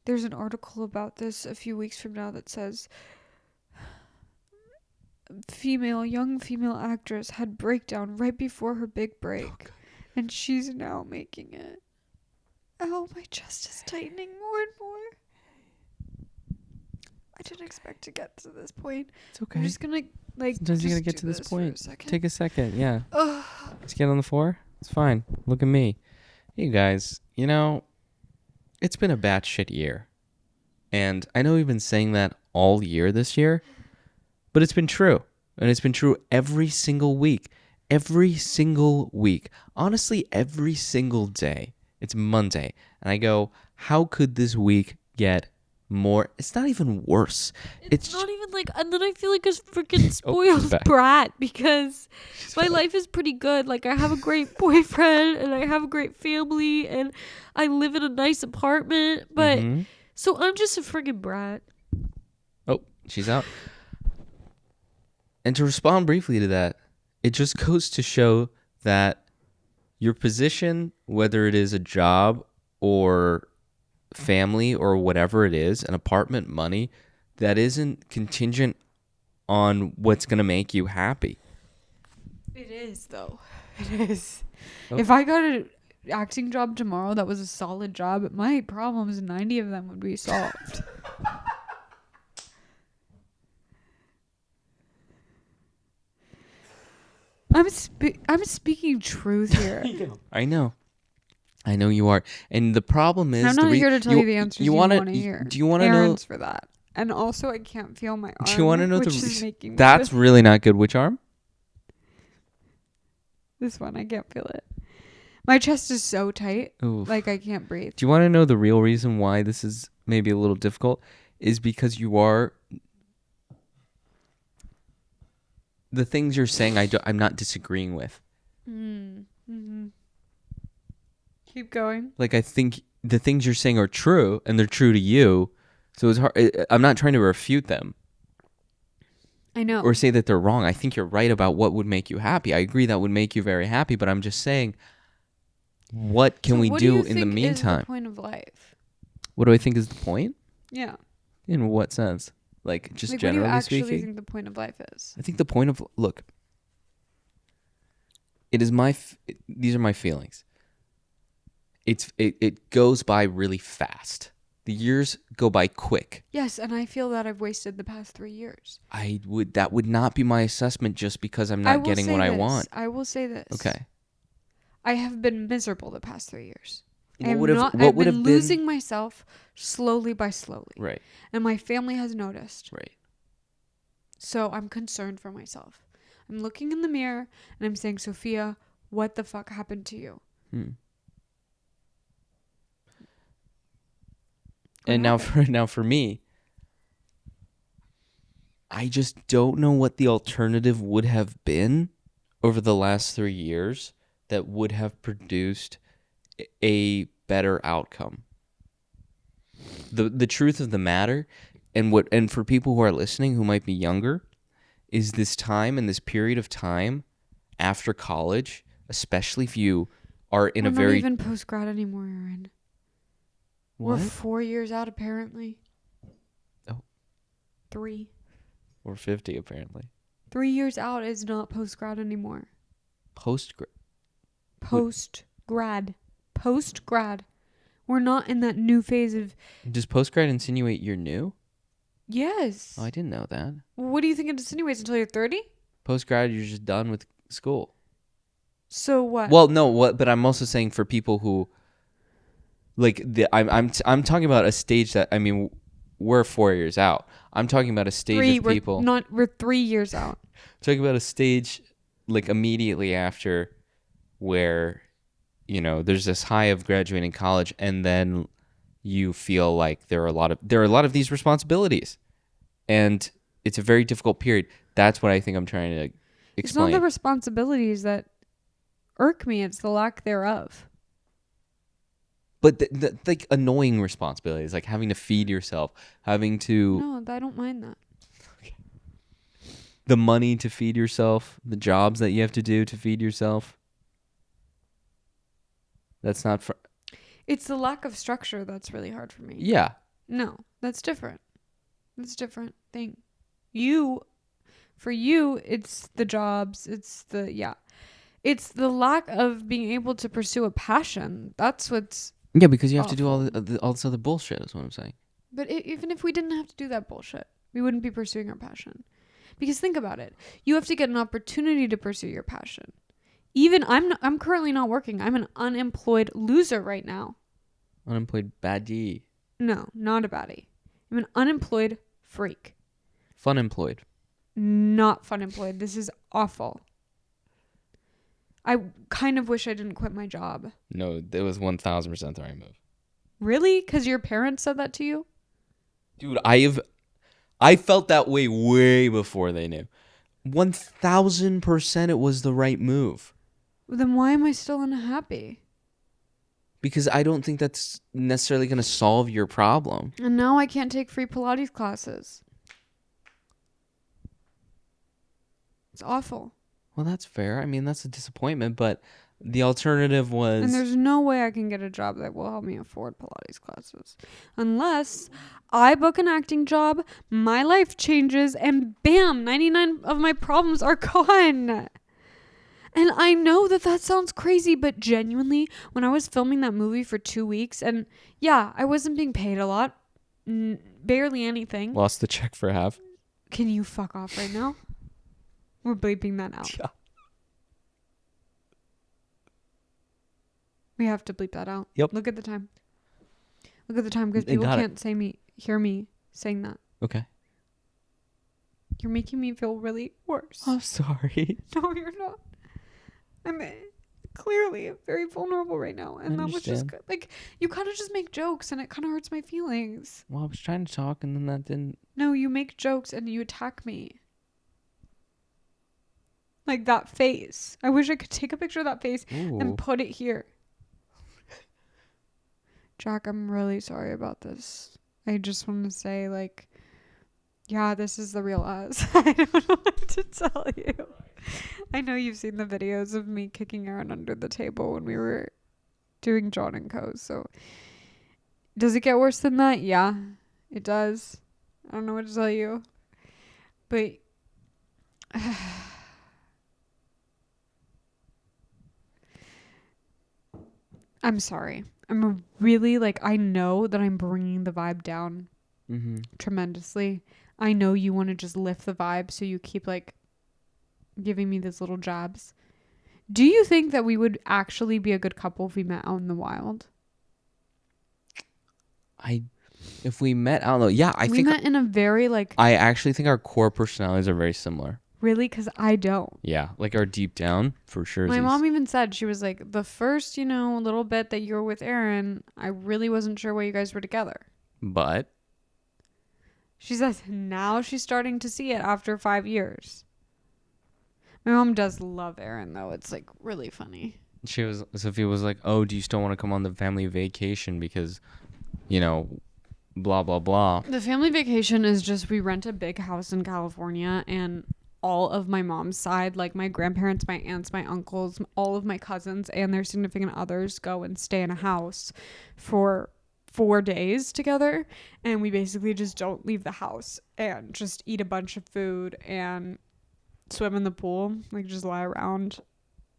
there's an article about this a few weeks from now that says young female actress had breakdown right before her big break, and she's now making it. Oh, my chest is tightening more and more. I didn't expect to get to this point. It's okay. I'm just gonna Sometimes you gotta get to this point. Take a second, yeah. Let's get on the floor. It's fine. Look at me. Hey guys, it's been a batshit year. And I know we've been saying that all year this year, but it's been true. And it's been true every single week. Every single week. Honestly, every single day. It's Monday. And I go, how could this week get more? It's not even worse. It's not even like, and then I feel like a freaking spoiled brat because my life is pretty good. Like, I have a great boyfriend and I have a great family and I live in a nice apartment. But so I'm just a friggin' brat. Oh, she's out. And to respond briefly to that, it just goes to show that your position, whether it is a job or family or whatever it is, an apartment, money, that isn't contingent on what's going to make you happy. It is, though. It is. Oh. If I got an acting job tomorrow that was a solid job, my problems, 90 of them would be solved. I'm speaking truth here. I know you are, and the problem is I'm not here to tell you the answers you want to hear. Do you want to know? Errands for that, and also I can't feel my arm. Do you want to know which is making that's really not good? Which arm? This one, I can't feel it. My chest is so tight, like I can't breathe. Do you want to know the real reason why this is maybe a little difficult? Is because you are. The things you're saying, I'm not disagreeing with. Mm-hmm. Keep going. Like, I think the things you're saying are true, and they're true to you. So it's hard. I'm not trying to refute them. I know. Or say that they're wrong. I think you're right about what would make you happy. I agree that would make you very happy, but I'm just saying, what can we do in the meantime? What do you think is the point of life? What do I think is the point? Yeah. In what sense? Like, just like, generally what do you speaking? actually think the point of life is? I think the point of... Look. It is these are my feelings. It goes by really fast. The years go by quick. Yes, and I feel that I've wasted the past 3 years. That would not be my assessment just because I'm not getting what I want. I will say this. Okay. I have been miserable the past 3 years. I've been losing myself slowly by slowly. Right. And my family has noticed. Right. So I'm concerned for myself. I'm looking in the mirror and I'm saying, Sophia, what the fuck happened to you? And now for me, I just don't know what the alternative would have been over the last 3 years that would have produced a better outcome. The truth of the matter, and for people who are listening who might be younger, is this time and this period of time after college, especially if you are in We're a very... not even post-grad anymore, Aaron. What? We're 4 years out, apparently. Oh. 3. We're 50, apparently. 3 years out is not post-grad anymore. Postgrad. Postgrad. We're not in that new phase of... Does postgrad insinuate you're new? Yes. Oh, I didn't know that. What do you think it insinuates until you're 30? Postgrad, you're just done with school. So what? Well, no, but I'm also saying for people who, like, I'm talking about a stage that, I mean, we're 4 years out. I'm talking about a stage of people. We're 3 years out. Talking about a stage like immediately after, where, you know, there's this high of graduating college, and then you feel like there are a lot of these responsibilities, and it's a very difficult period. That's what I think I'm trying to explain. It's not the responsibilities that irk me, it's the lack thereof. But the like annoying responsibilities, like having to feed yourself, having to... No, I don't mind that. The money to feed yourself, the jobs that you have to do to feed yourself. That's not for... It's the lack of structure that's really hard for me. Yeah. No, that's different. That's a different thing. For you, it's the jobs, it's the lack of being able to pursue a passion. That's what's... Yeah, because you have awful. to do all this other bullshit, is what I'm saying. But even if we didn't have to do that bullshit, we wouldn't be pursuing our passion. Because think about it. You have to get an opportunity to pursue your passion. Even I'm currently not working. I'm an unemployed loser right now. Unemployed baddie. No, not a baddie. I'm an unemployed freak. Fun employed. Not fun employed. This is awful. I kind of wish I didn't quit my job. No, it was 1,000% the right move. Really? Because your parents said that to you? Dude, I felt that way before they knew. 1,000% it was the right move. Then why am I still unhappy? Because I don't think that's necessarily going to solve your problem. And now I can't take free Pilates classes. It's awful. Well, that's fair. I mean, that's a disappointment, but the alternative was... And there's no way I can get a job that will help me afford Pilates classes. Unless I book an acting job, my life changes, and bam, 99 of my problems are gone. And I know that sounds crazy, but genuinely, when I was filming that movie for 2 weeks, and yeah, I wasn't being paid a lot, barely anything. Lost the check for half. Can you fuck off right now? We're bleeping that out. Yeah. We have to bleep that out. Yep. Look at the time. Look at the time, because people can't hear me saying that. Okay. You're making me feel really worse. I'm sorry. No, you're not. I'm clearly very vulnerable right now. And that was just good. Like, you kind of just make jokes and it kind of hurts my feelings. Well, I was trying to talk and then that didn't... No, you make jokes and you attack me. Like that face. I wish I could take a picture of that face and put it here. Jack, I'm really sorry about this. I just want to say, like, yeah, this is the real us. I don't know what to tell you. I know you've seen the videos of me kicking Aaron under the table when we were doing John and Co. So, does it get worse than that? Yeah, it does. I don't know what to tell you. But... I'm sorry. I'm really, like, I know that I'm bringing the vibe down tremendously. I know you want to just lift the vibe, so you keep, like, giving me these little jabs. Do you think that we would actually be a good couple if we met out in the wild? If we met, I don't know. Yeah, I think we met in a very, like... I actually think our core personalities are very similar. Really? Because I don't. Yeah, like our deep down for sure. My mom even said, she was like, the first, little bit that you were with Aaron, I really wasn't sure why you guys were together. But She says now she's starting to see it after 5 years. My mom does love Aaron, though. It's like really funny. Sophia was like, "Oh, do you still want to come on the family vacation because, blah blah blah." The family vacation is just we rent a big house in California, and all of my mom's side, like my grandparents, my aunts, my uncles, all of my cousins and their significant others go and stay in a house for 4 days together, and we basically just don't leave the house and just eat a bunch of food and swim in the pool, like just lie around.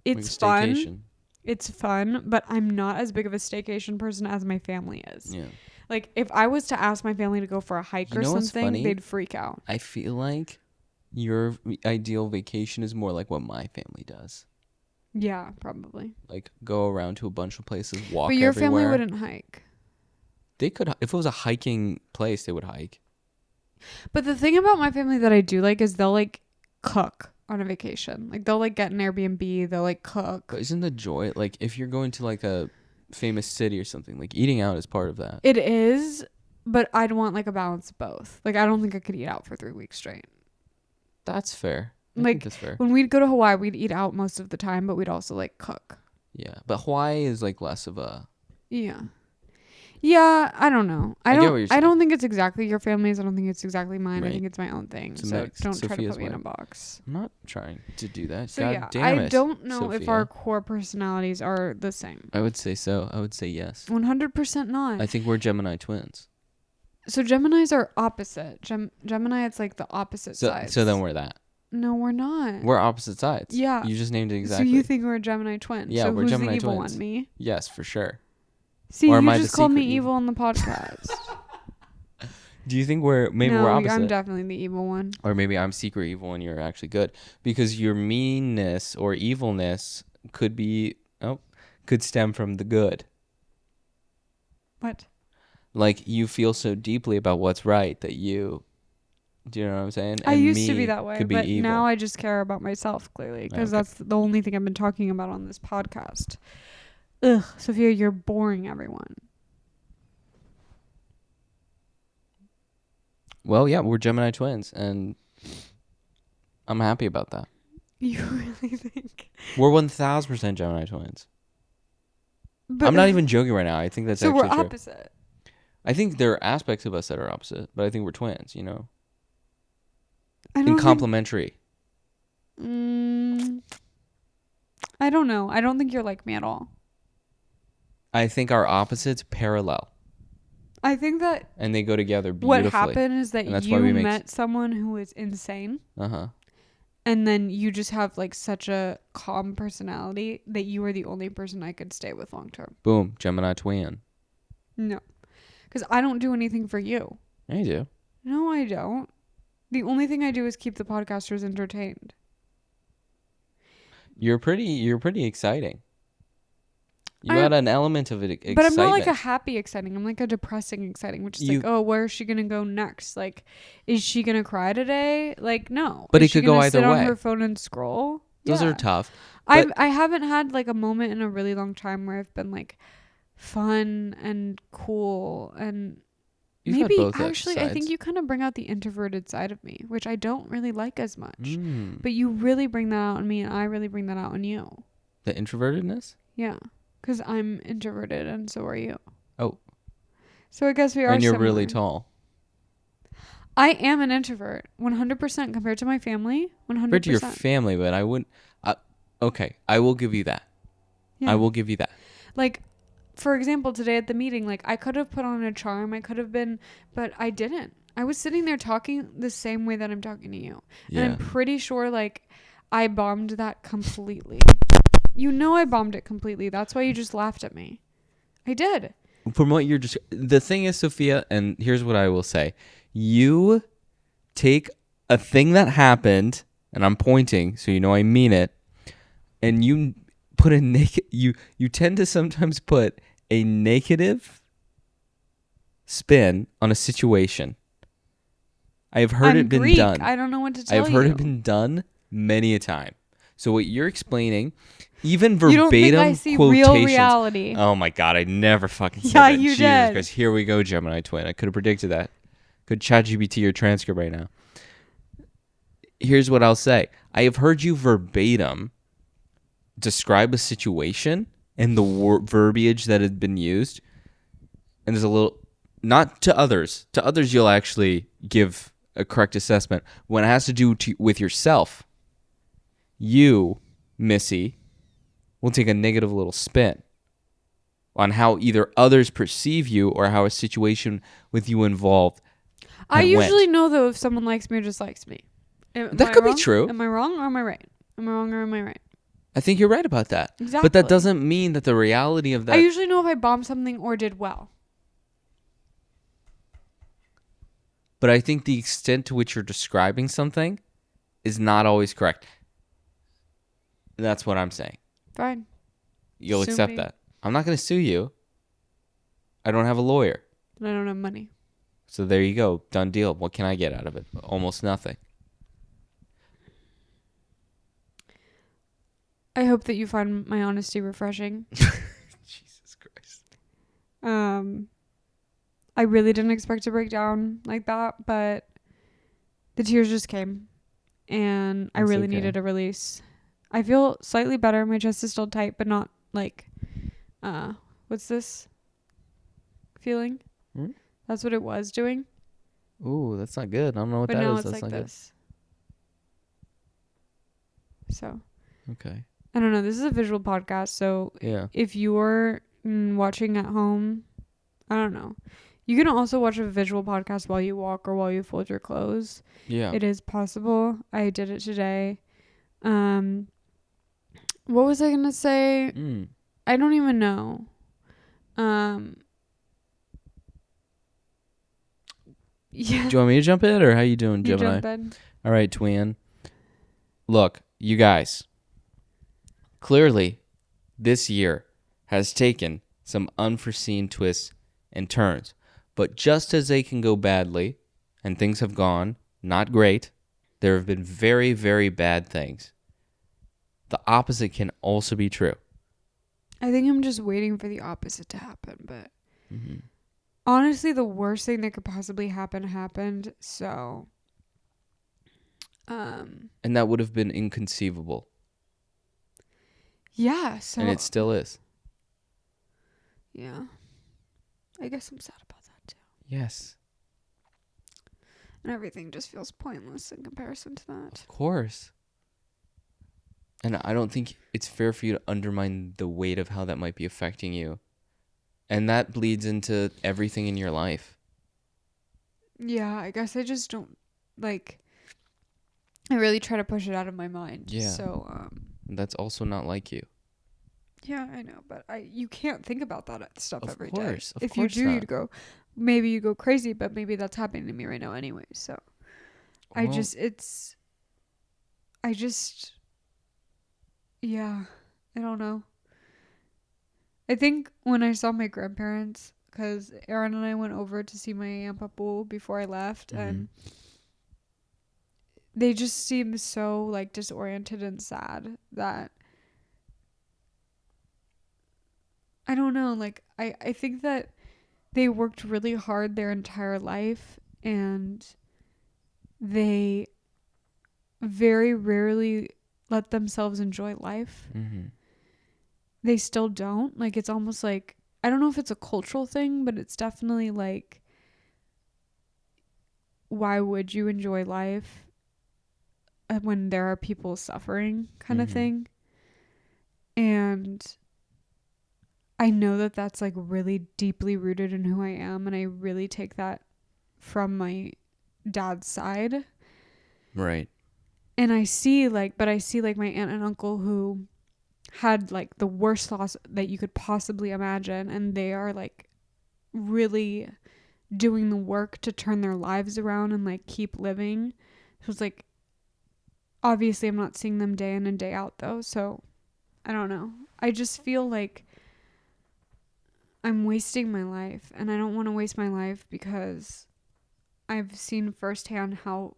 It's fun. It's fun, but I'm not as big of a staycation person as my family is. Yeah. Like if I was to ask my family to go for a hike or something, they'd freak out. I feel like your ideal vacation is more like what my family does. Yeah, probably. Like go around to a bunch of places, walk everywhere. But your family wouldn't hike. They could, if it was a hiking place, they would hike. But the thing about my family that I do like is they'll like cook on a vacation. Like they'll like get an Airbnb, they'll like cook. But isn't the joy, like if you're going to like a famous city or something, like eating out is part of that. It is, but I'd want like a balance of both. Like I don't think I could eat out for 3 weeks straight. That's fair. I like think that's fair. When we'd go to Hawaii, we'd eat out most of the time, but we'd also like cook. Yeah, but Hawaii is like less of a. Yeah, I don't know. I don't think it's exactly your family's. I don't think it's exactly mine. Right. I think it's my own thing. So don't try to put me in a box. I'm not trying to do that. So God damn it, I don't know Sophia. if our core personalities are the same. I would say so. I would say yes. 100% not. I think we're Gemini twins. So Geminis are opposite. Gemini, it's like the opposite sides. So then we're that. No, we're not. We're opposite sides. Yeah. You just named it exactly. So you think we're a Gemini twin? Yeah, so we're who's Gemini the evil twins. one? Me? Yes, for sure. See, you just called me evil on the podcast. Do you think we're opposite? I'm definitely the evil one. Or maybe I'm secret evil and you're actually good. Because your meanness or evilness could stem from the good. What? Like you feel so deeply about what's right that you, do you know what I'm saying? I used to be that way, but now I just care about myself clearly because that's the only thing I've been talking about on this podcast. Ugh, Sophia, you're boring everyone. Well, yeah, we're Gemini twins, and I'm happy about that. You really think? We're 1,000% Gemini twins. But I'm not even joking right now. I think that's actually true. So we're opposite. I think there are aspects of us that are opposite, but I think we're twins, I don't complementary. I don't know. I don't think you're like me at all. I think our opposites parallel. I think that... And they go together beautifully. What happened is that you met someone who was insane. Uh-huh. And then you just have like such a calm personality that you are the only person I could stay with long term. Boom. Gemini twin. No. Because I don't do anything for you. I do. No, I don't. The only thing I do is keep the podcasters entertained. You're pretty exciting. You had an element of it excitement. But I'm not like a happy exciting. I'm like a depressing exciting, which is like, oh, where is she going to go next? Like, is she going to cry today? Like, no. But is it could go either sit way. On her phone and scroll? Those are tough. I haven't had like a moment in a really long time where I've been like fun and cool and maybe actually I think you kind of bring out the introverted side of me, which I don't really like as much. But you really bring that out in me and I really bring that out in you. The introvertedness? Yeah. Because I'm introverted and so are you. Oh. So I guess we are And you're similar. really tall. I am an introvert. 100% compared to my family. 100%. Compared to your family, but I wouldn't... okay, I will give you that. Yeah. I will give you that. Like, for example, today at the meeting, like I could have put on a charm. I could have been... But I didn't. I was sitting there talking the same way that I'm talking to you. Yeah. And I'm pretty sure like I bombed that completely. You know I bombed it completely. That's why you just laughed at me. I did. From what you're just... The thing is, Sophia, and here's what I will say. You take a thing that happened, and I'm pointing, so you know I mean it, and you put a you tend to sometimes put a negative spin on a situation. I have heard it been Greek. done. I don't know what to tell you. I've heard it been done many a time. So what you're explaining, even You don't think verbatim I see quotations. real reality. Oh my God, I never fucking said Yeah, that. you Jesus did. Christ, here we go, Gemini Twin. I could have predicted that. Could ChatGPT your transcript right now. Here's what I'll say. I have heard you verbatim describe a situation and the verbiage that had been used. And there's a little, not to others. To others, you'll actually give a correct assessment. When it has to do with yourself, you, Missy, will take a negative little spin on how either others perceive you or how a situation with you involved I had usually went. know, though, if someone likes me or dislikes me. That could be true. Am I wrong or am I right? Am I wrong or am I right? I think you're right about that. Exactly. But that doesn't mean that the reality of that... I usually know if I bombed something or did well. But I think the extent to which you're describing something is not always correct. That's what I'm saying. Fine. You'll Sue accept me. that. I'm not going to sue you. I don't have a lawyer. But I don't have money. So there you go. Done deal. What can I get out of it? Almost nothing. I hope that you find my honesty refreshing. Jesus Christ. I really didn't expect to break down like that, but the tears just came. And I really needed a release. I feel slightly better. My chest is still tight, but not like, what's this feeling? Hmm? That's what it was doing. Ooh, that's not good. I don't know what But that now is. it's That's like not this. So, good. Okay. I don't know. This is a visual podcast. So Yeah. if you're watching at home, I don't know. You can also watch a visual podcast while you walk or while you fold your clothes. Yeah. It is possible. I did it today. What was I going to say? I don't even know. Yeah. Do you want me to jump in or how you doing, You Gemini? jump in. All right, Twin. Look, you guys. Clearly, this year has taken some unforeseen twists and turns. But just as they can go badly, and things have gone not great, there have been very, very bad things. The opposite can also be true. I think I'm just waiting for the opposite to happen. But honestly, the worst thing that could possibly happen happened. So, And that would have been inconceivable. yeah. So, And it still is. yeah. I guess I'm sad about that too. Yes. And everything just feels pointless in comparison to that. Of course. And I don't think it's fair for you to undermine the weight of how that might be affecting you. And that bleeds into everything in your life. Yeah, I guess I just don't like. I really try to push it out of my mind. Yeah. So, That's also not like you. yeah, I know, but you can't think about that stuff Of every course, day. of If course you do, not. you'd go, maybe you go crazy, but maybe that's happening to me right now anyway. So, Well, yeah, I don't know. I think when I saw my grandparents, because Aaron and I went over to see my Aunt Papu before I left, and they just seemed so like disoriented and sad that I don't know, like I think that they worked really hard their entire life and they very rarely let themselves enjoy life. They still don't. Like, it's almost like, I don't know if it's a cultural thing, but it's definitely like, why would you enjoy life when there are people suffering kind of thing? And I know that that's like really deeply rooted in who I am, and I really take that from my dad's side. Right. And I see like my aunt and uncle who had like the worst loss that you could possibly imagine, and they are like really doing the work to turn their lives around and like keep living. So it's like, obviously I'm not seeing them day in and day out though, so I don't know. I just feel like I'm wasting my life, and I don't want to waste my life because I've seen firsthand how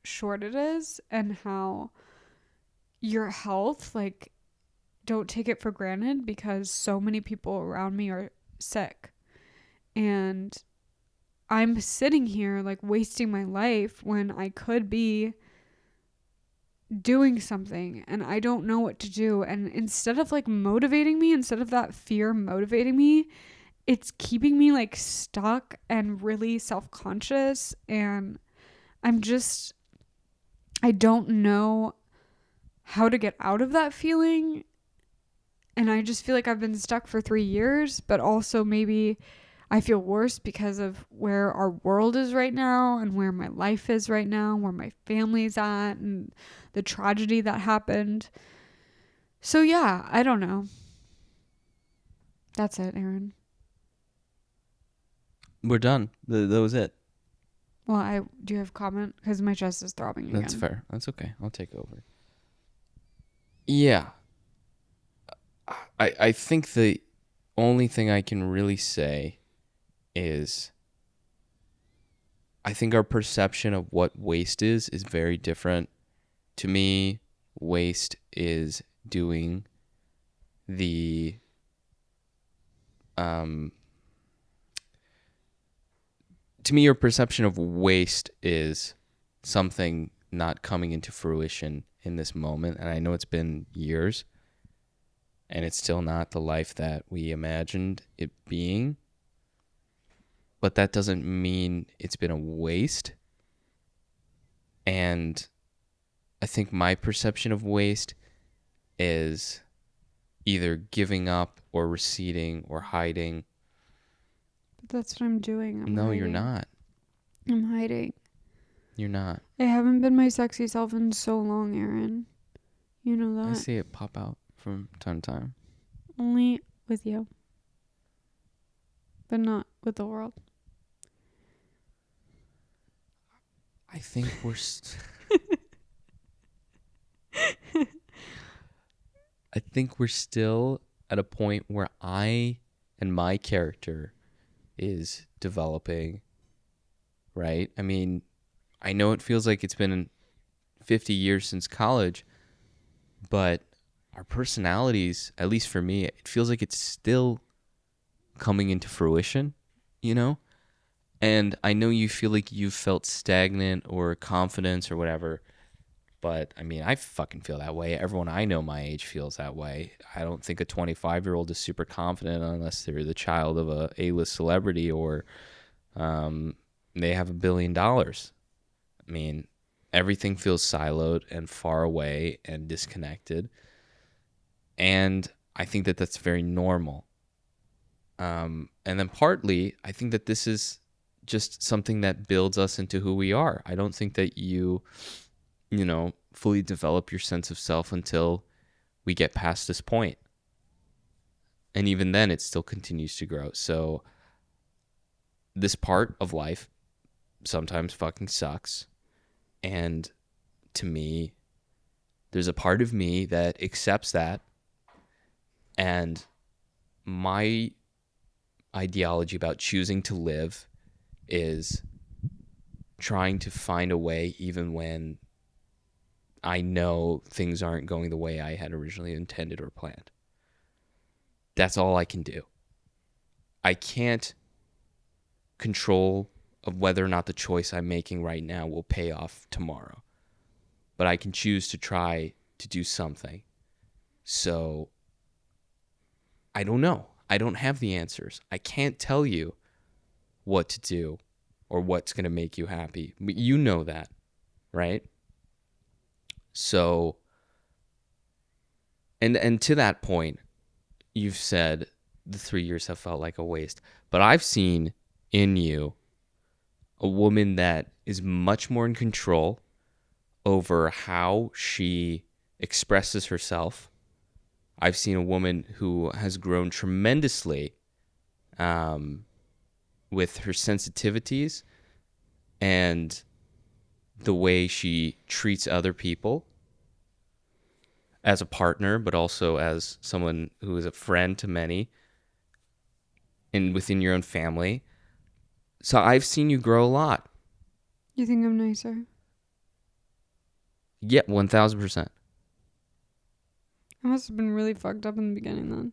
short it is and how your health, like, don't take it for granted because so many people around me are sick. And I'm sitting here like wasting my life when I could be doing something and I don't know what to do. And instead of like motivating me, instead of that fear motivating me, it's keeping me like stuck and really self-conscious. And I'm just, I don't know how to get out of that feeling. And I just feel like I've been stuck for 3 years, but also maybe I feel worse because of where our world is right now and where my life is right now, where my family's at and the tragedy that happened. So yeah, I don't know. That's it, Aaron. We're done. That was it. Well, I do have a comment because my chest is throbbing again. That's fair. That's okay. I'll take over. Yeah. I think the only thing I can really say is I think our perception of what waste is very different. To me, waste is doing the to me, your perception of waste is something not coming into fruition in this moment. And I know it's been years and it's still not the life that we imagined it being. But that doesn't mean it's been a waste. And I think my perception of waste is either giving up or receding or hiding. But that's what I'm doing. No, you're not. I'm hiding. You're not. I haven't been my sexy self in so long, Aaron. You know that. I see it pop out from time to time. Only with you. But not with the world. I think we're I think we're still at a point where I and my character is developing, right? I mean, I know it feels like it's been 50 years since college, but our personalities, at least for me, it feels like it's still coming into fruition, you know? And I know you feel like you've felt stagnant or confidence or whatever, but I mean, I fucking feel that way. Everyone I know my age feels that way. I don't think a 25-year-old is super confident unless they're the child of a A-list celebrity or they have $1 billion. I mean, everything feels siloed and far away and disconnected. And I think that that's very normal. And then partly, I think that this is just something that builds us into who we are. I don't think that you fully develop your sense of self until we get past this point. And even then, it still continues to grow. So this part of life sometimes fucking sucks. And to me, there's a part of me that accepts that. And my ideology about choosing to live is trying to find a way even when I know things aren't going the way I had originally intended or planned. That's all I can do. I can't control of whether or not the choice I'm making right now will pay off tomorrow. But I can choose to try to do something. So I don't know. I don't have the answers. I can't tell you what to do or what's going to make you happy. But you know that, right? So, and to that point, you've said the 3 years have felt like a waste. But I've seen in you a woman that is much more in control over how she expresses herself. I've seen a woman who has grown tremendously with her sensitivities and the way she treats other people as a partner, but also as someone who is a friend to many and within your own family. So I've seen you grow a lot. You think I'm nicer? Yeah, 1000%. I must have been really fucked up in the beginning then.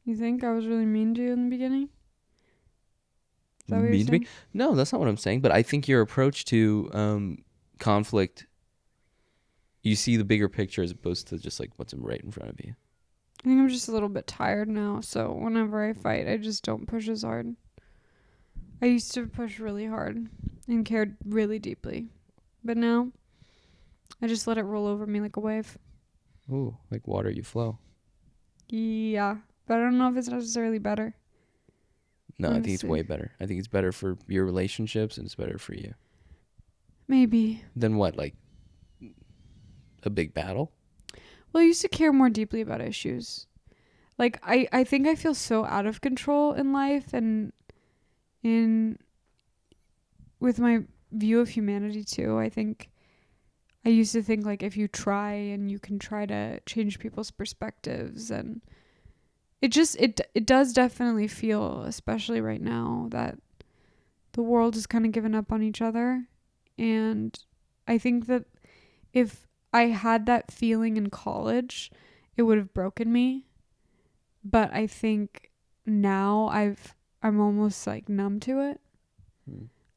You think I was really mean to you in the beginning? Is that what you're Mean to me? saying? No, that's not what I'm saying. But I think your approach to conflict, you see the bigger picture as opposed to just like what's right in front of you. I think I'm just a little bit tired now, so whenever I fight, I just don't push as hard. I used to push really hard and cared really deeply. But now, I just let it roll over me like a wave. Ooh, like water, you flow. Yeah, but I don't know if it's necessarily better. No, I think it's Honestly. way better. I think it's better for your relationships and it's better for you. Maybe. Then what, like a big battle? Well, I used to care more deeply about issues. Like, I think I feel so out of control in life and in with my view of humanity too. I think I used to think like if you try and you can try to change people's perspectives, and it does definitely feel, especially right now, that the world has kind of given up on each other. And I think that if I had that feeling in college, it would have broken me. But I think now I'm almost like numb to it.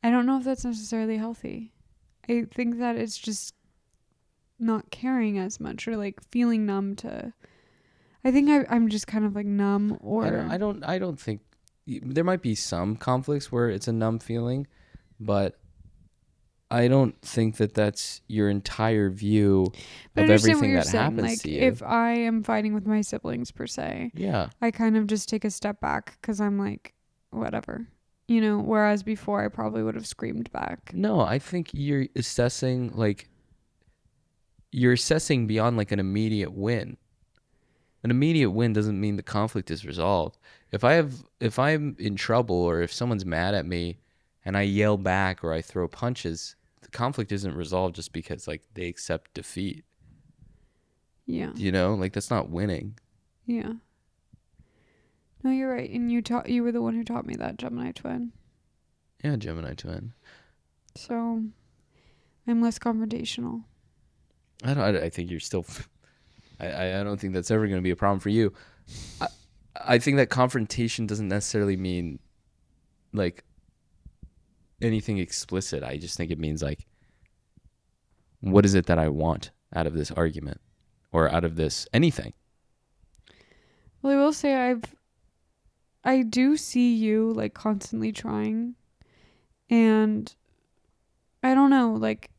I don't know if that's necessarily healthy. I think that it's just not caring as much, or like feeling numb to. I think I'm just kind of like numb, or I don't think there might be some conflicts where it's a numb feeling, but I don't think that that's your entire view but I of understand what everything you're that saying. happens Like to you. if I am fighting with my siblings per se, Yeah. I kind of just take a step back because I'm like, whatever, you know. Whereas before, I probably would have screamed back. No, I think you're assessing beyond like an immediate win. An immediate win doesn't mean the conflict is resolved. If I'm in trouble or if someone's mad at me and I yell back or I throw punches, the conflict isn't resolved just because like they accept defeat. Yeah, You know, like that's not winning. yeah. No, you're right. And you were the one who taught me that, Gemini Twin. Yeah, Gemini Twin. So I'm less confrontational. I think you're still. I don't think that's ever going to be a problem for you. I think that confrontation doesn't necessarily mean like anything explicit. I just think it means like, what is it that I want out of this argument or out of this anything? Well, I will say I do see you like constantly trying, and I don't know, like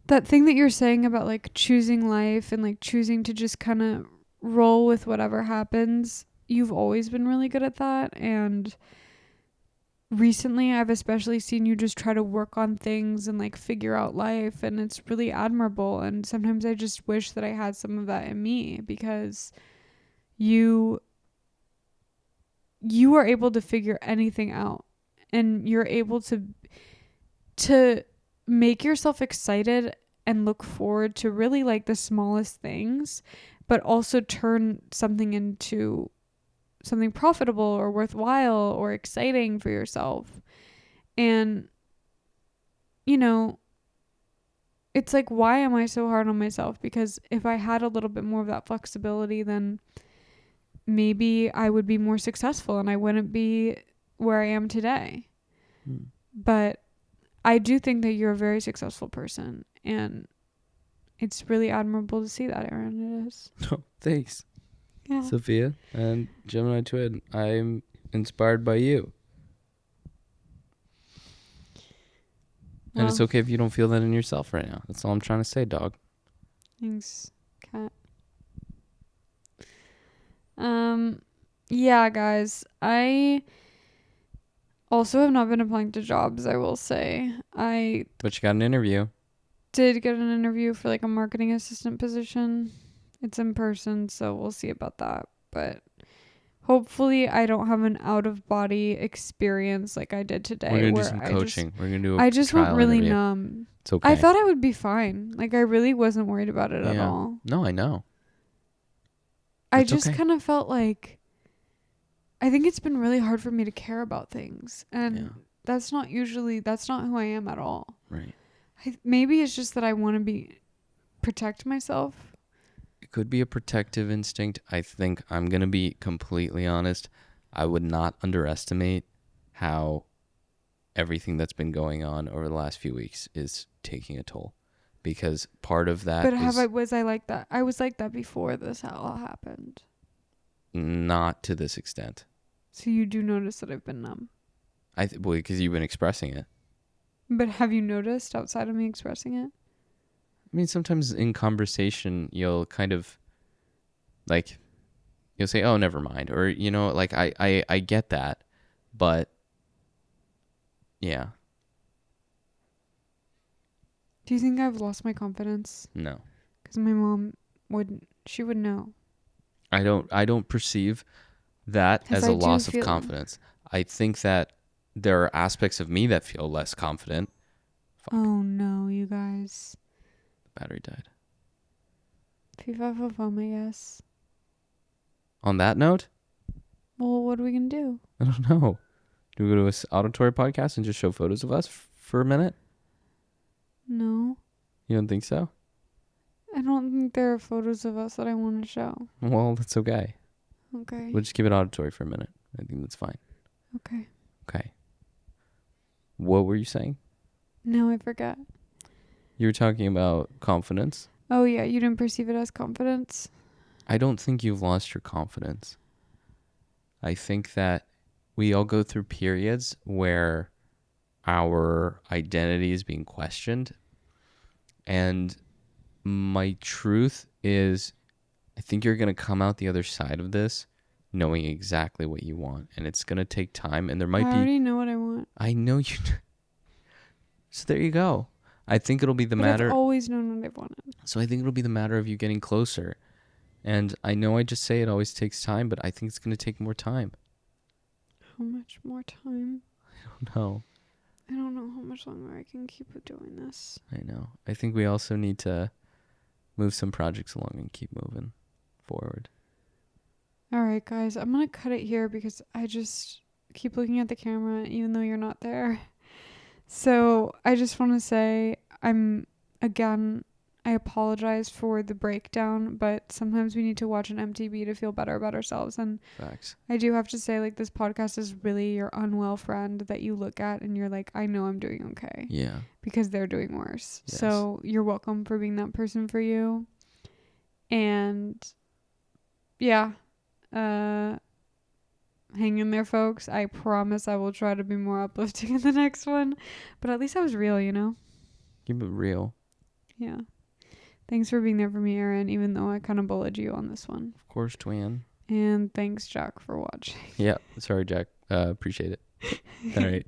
that thing that you're saying about like choosing life and like choosing to just kind of roll with whatever happens. You've always been really good at that, and recently I've especially seen you just try to work on things and like figure out life, and it's really admirable. And sometimes I just wish that I had some of that in me, because you are able to figure anything out, and you're able to make yourself excited and look forward to really like the smallest things, but also turn something into something profitable or worthwhile or exciting for yourself. And you know, it's like, why am I so hard on myself? Because if I had a little bit more of that flexibility, then maybe I would be more successful and I wouldn't be where I am today. But I do think that you're a very successful person, and it's really admirable to see that, Aaron. It is. Oh, thanks, Yeah. Sophia and Gemini Twin. I'm inspired by you. Well, And it's okay if you don't feel that in yourself right now. That's all I'm trying to say, dog. thanks, Kat. Yeah, guys. I also have not been applying to jobs, I will say. I But you got an interview. did get an interview for like a marketing assistant position. It's in person, so we'll see about that. But hopefully I don't have an out of body experience like I did today. We're gonna do some coaching. We're gonna do a I just went trial really interview. numb. It's okay. I thought I would be fine. Like I really wasn't worried about it at all. No, I know. I It's just okay. kind of felt like I think it's been really hard for me to care about things. And Yeah. that's not who I am at all. Right. Maybe it's just that I want to protect myself. It could be a protective instinct. I think I'm going to be completely honest. I would not underestimate how everything that's been going on over the last few weeks is taking a toll. Because part of that was I like that? I was like that before this all happened. not to this extent. So you do notice that I've been numb. Because you've been expressing it. But have you noticed outside of me expressing it? I mean, sometimes in conversation, you'll kind of like, you'll say, oh, never mind. Or, like I get that. But yeah. Do you think I've lost my confidence? No. Because my mom would know. I don't perceive that as a loss of confidence. I think that there are aspects of me that feel less confident. Fuck. Oh no, you guys. The battery died. FIFA foam, I guess. On that note? Well, what are we going to do? I don't know. Do we go to an auditory podcast and just show photos of us for a minute? No. You don't think so? I don't think there are photos of us that I want to show. Well, that's okay. Okay. We'll just keep it auditory for a minute. I think that's fine. Okay. Okay. What were you saying? No, I forget. You were talking about confidence. Oh, yeah. You didn't perceive it as confidence? I don't think you've lost your confidence. I think that we all go through periods where our identity is being questioned. And my truth is, I think you're going to come out the other side of this knowing exactly what you want. And it's going to take time. And there might be... I already know what I want. I know you... So there you go. I think it'll be the matter... I've always known what I've wanted. So I think it'll be the matter of you getting closer. And I know I just say it always takes time, but I think it's going to take more time. How much more time? I don't know. I don't know how much longer I can keep doing this. I know. I think we also need to move some projects along and keep moving forward. All right, guys. I'm going to cut it here because I just keep looking at the camera even though you're not there. So I just want to say I apologize for the breakdown, but sometimes we need to watch an MTV to feel better about ourselves. And Facts. I do have to say, like, this podcast is really your unwell friend that you look at and you're like, I know I'm doing okay. Yeah. Because they're doing worse. Yes. So you're welcome for being that person for you. And yeah, hang in there, folks. I promise I will try to be more uplifting in the next one. But at least I was real, you know? Keep it real. Yeah. Thanks for being there for me, Erin, even though I kind of bullied you on this one. Of course, Twin. And thanks, Jack, for watching. Yeah. Sorry, Jack. Appreciate it. All right.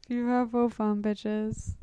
You have fun, bitches.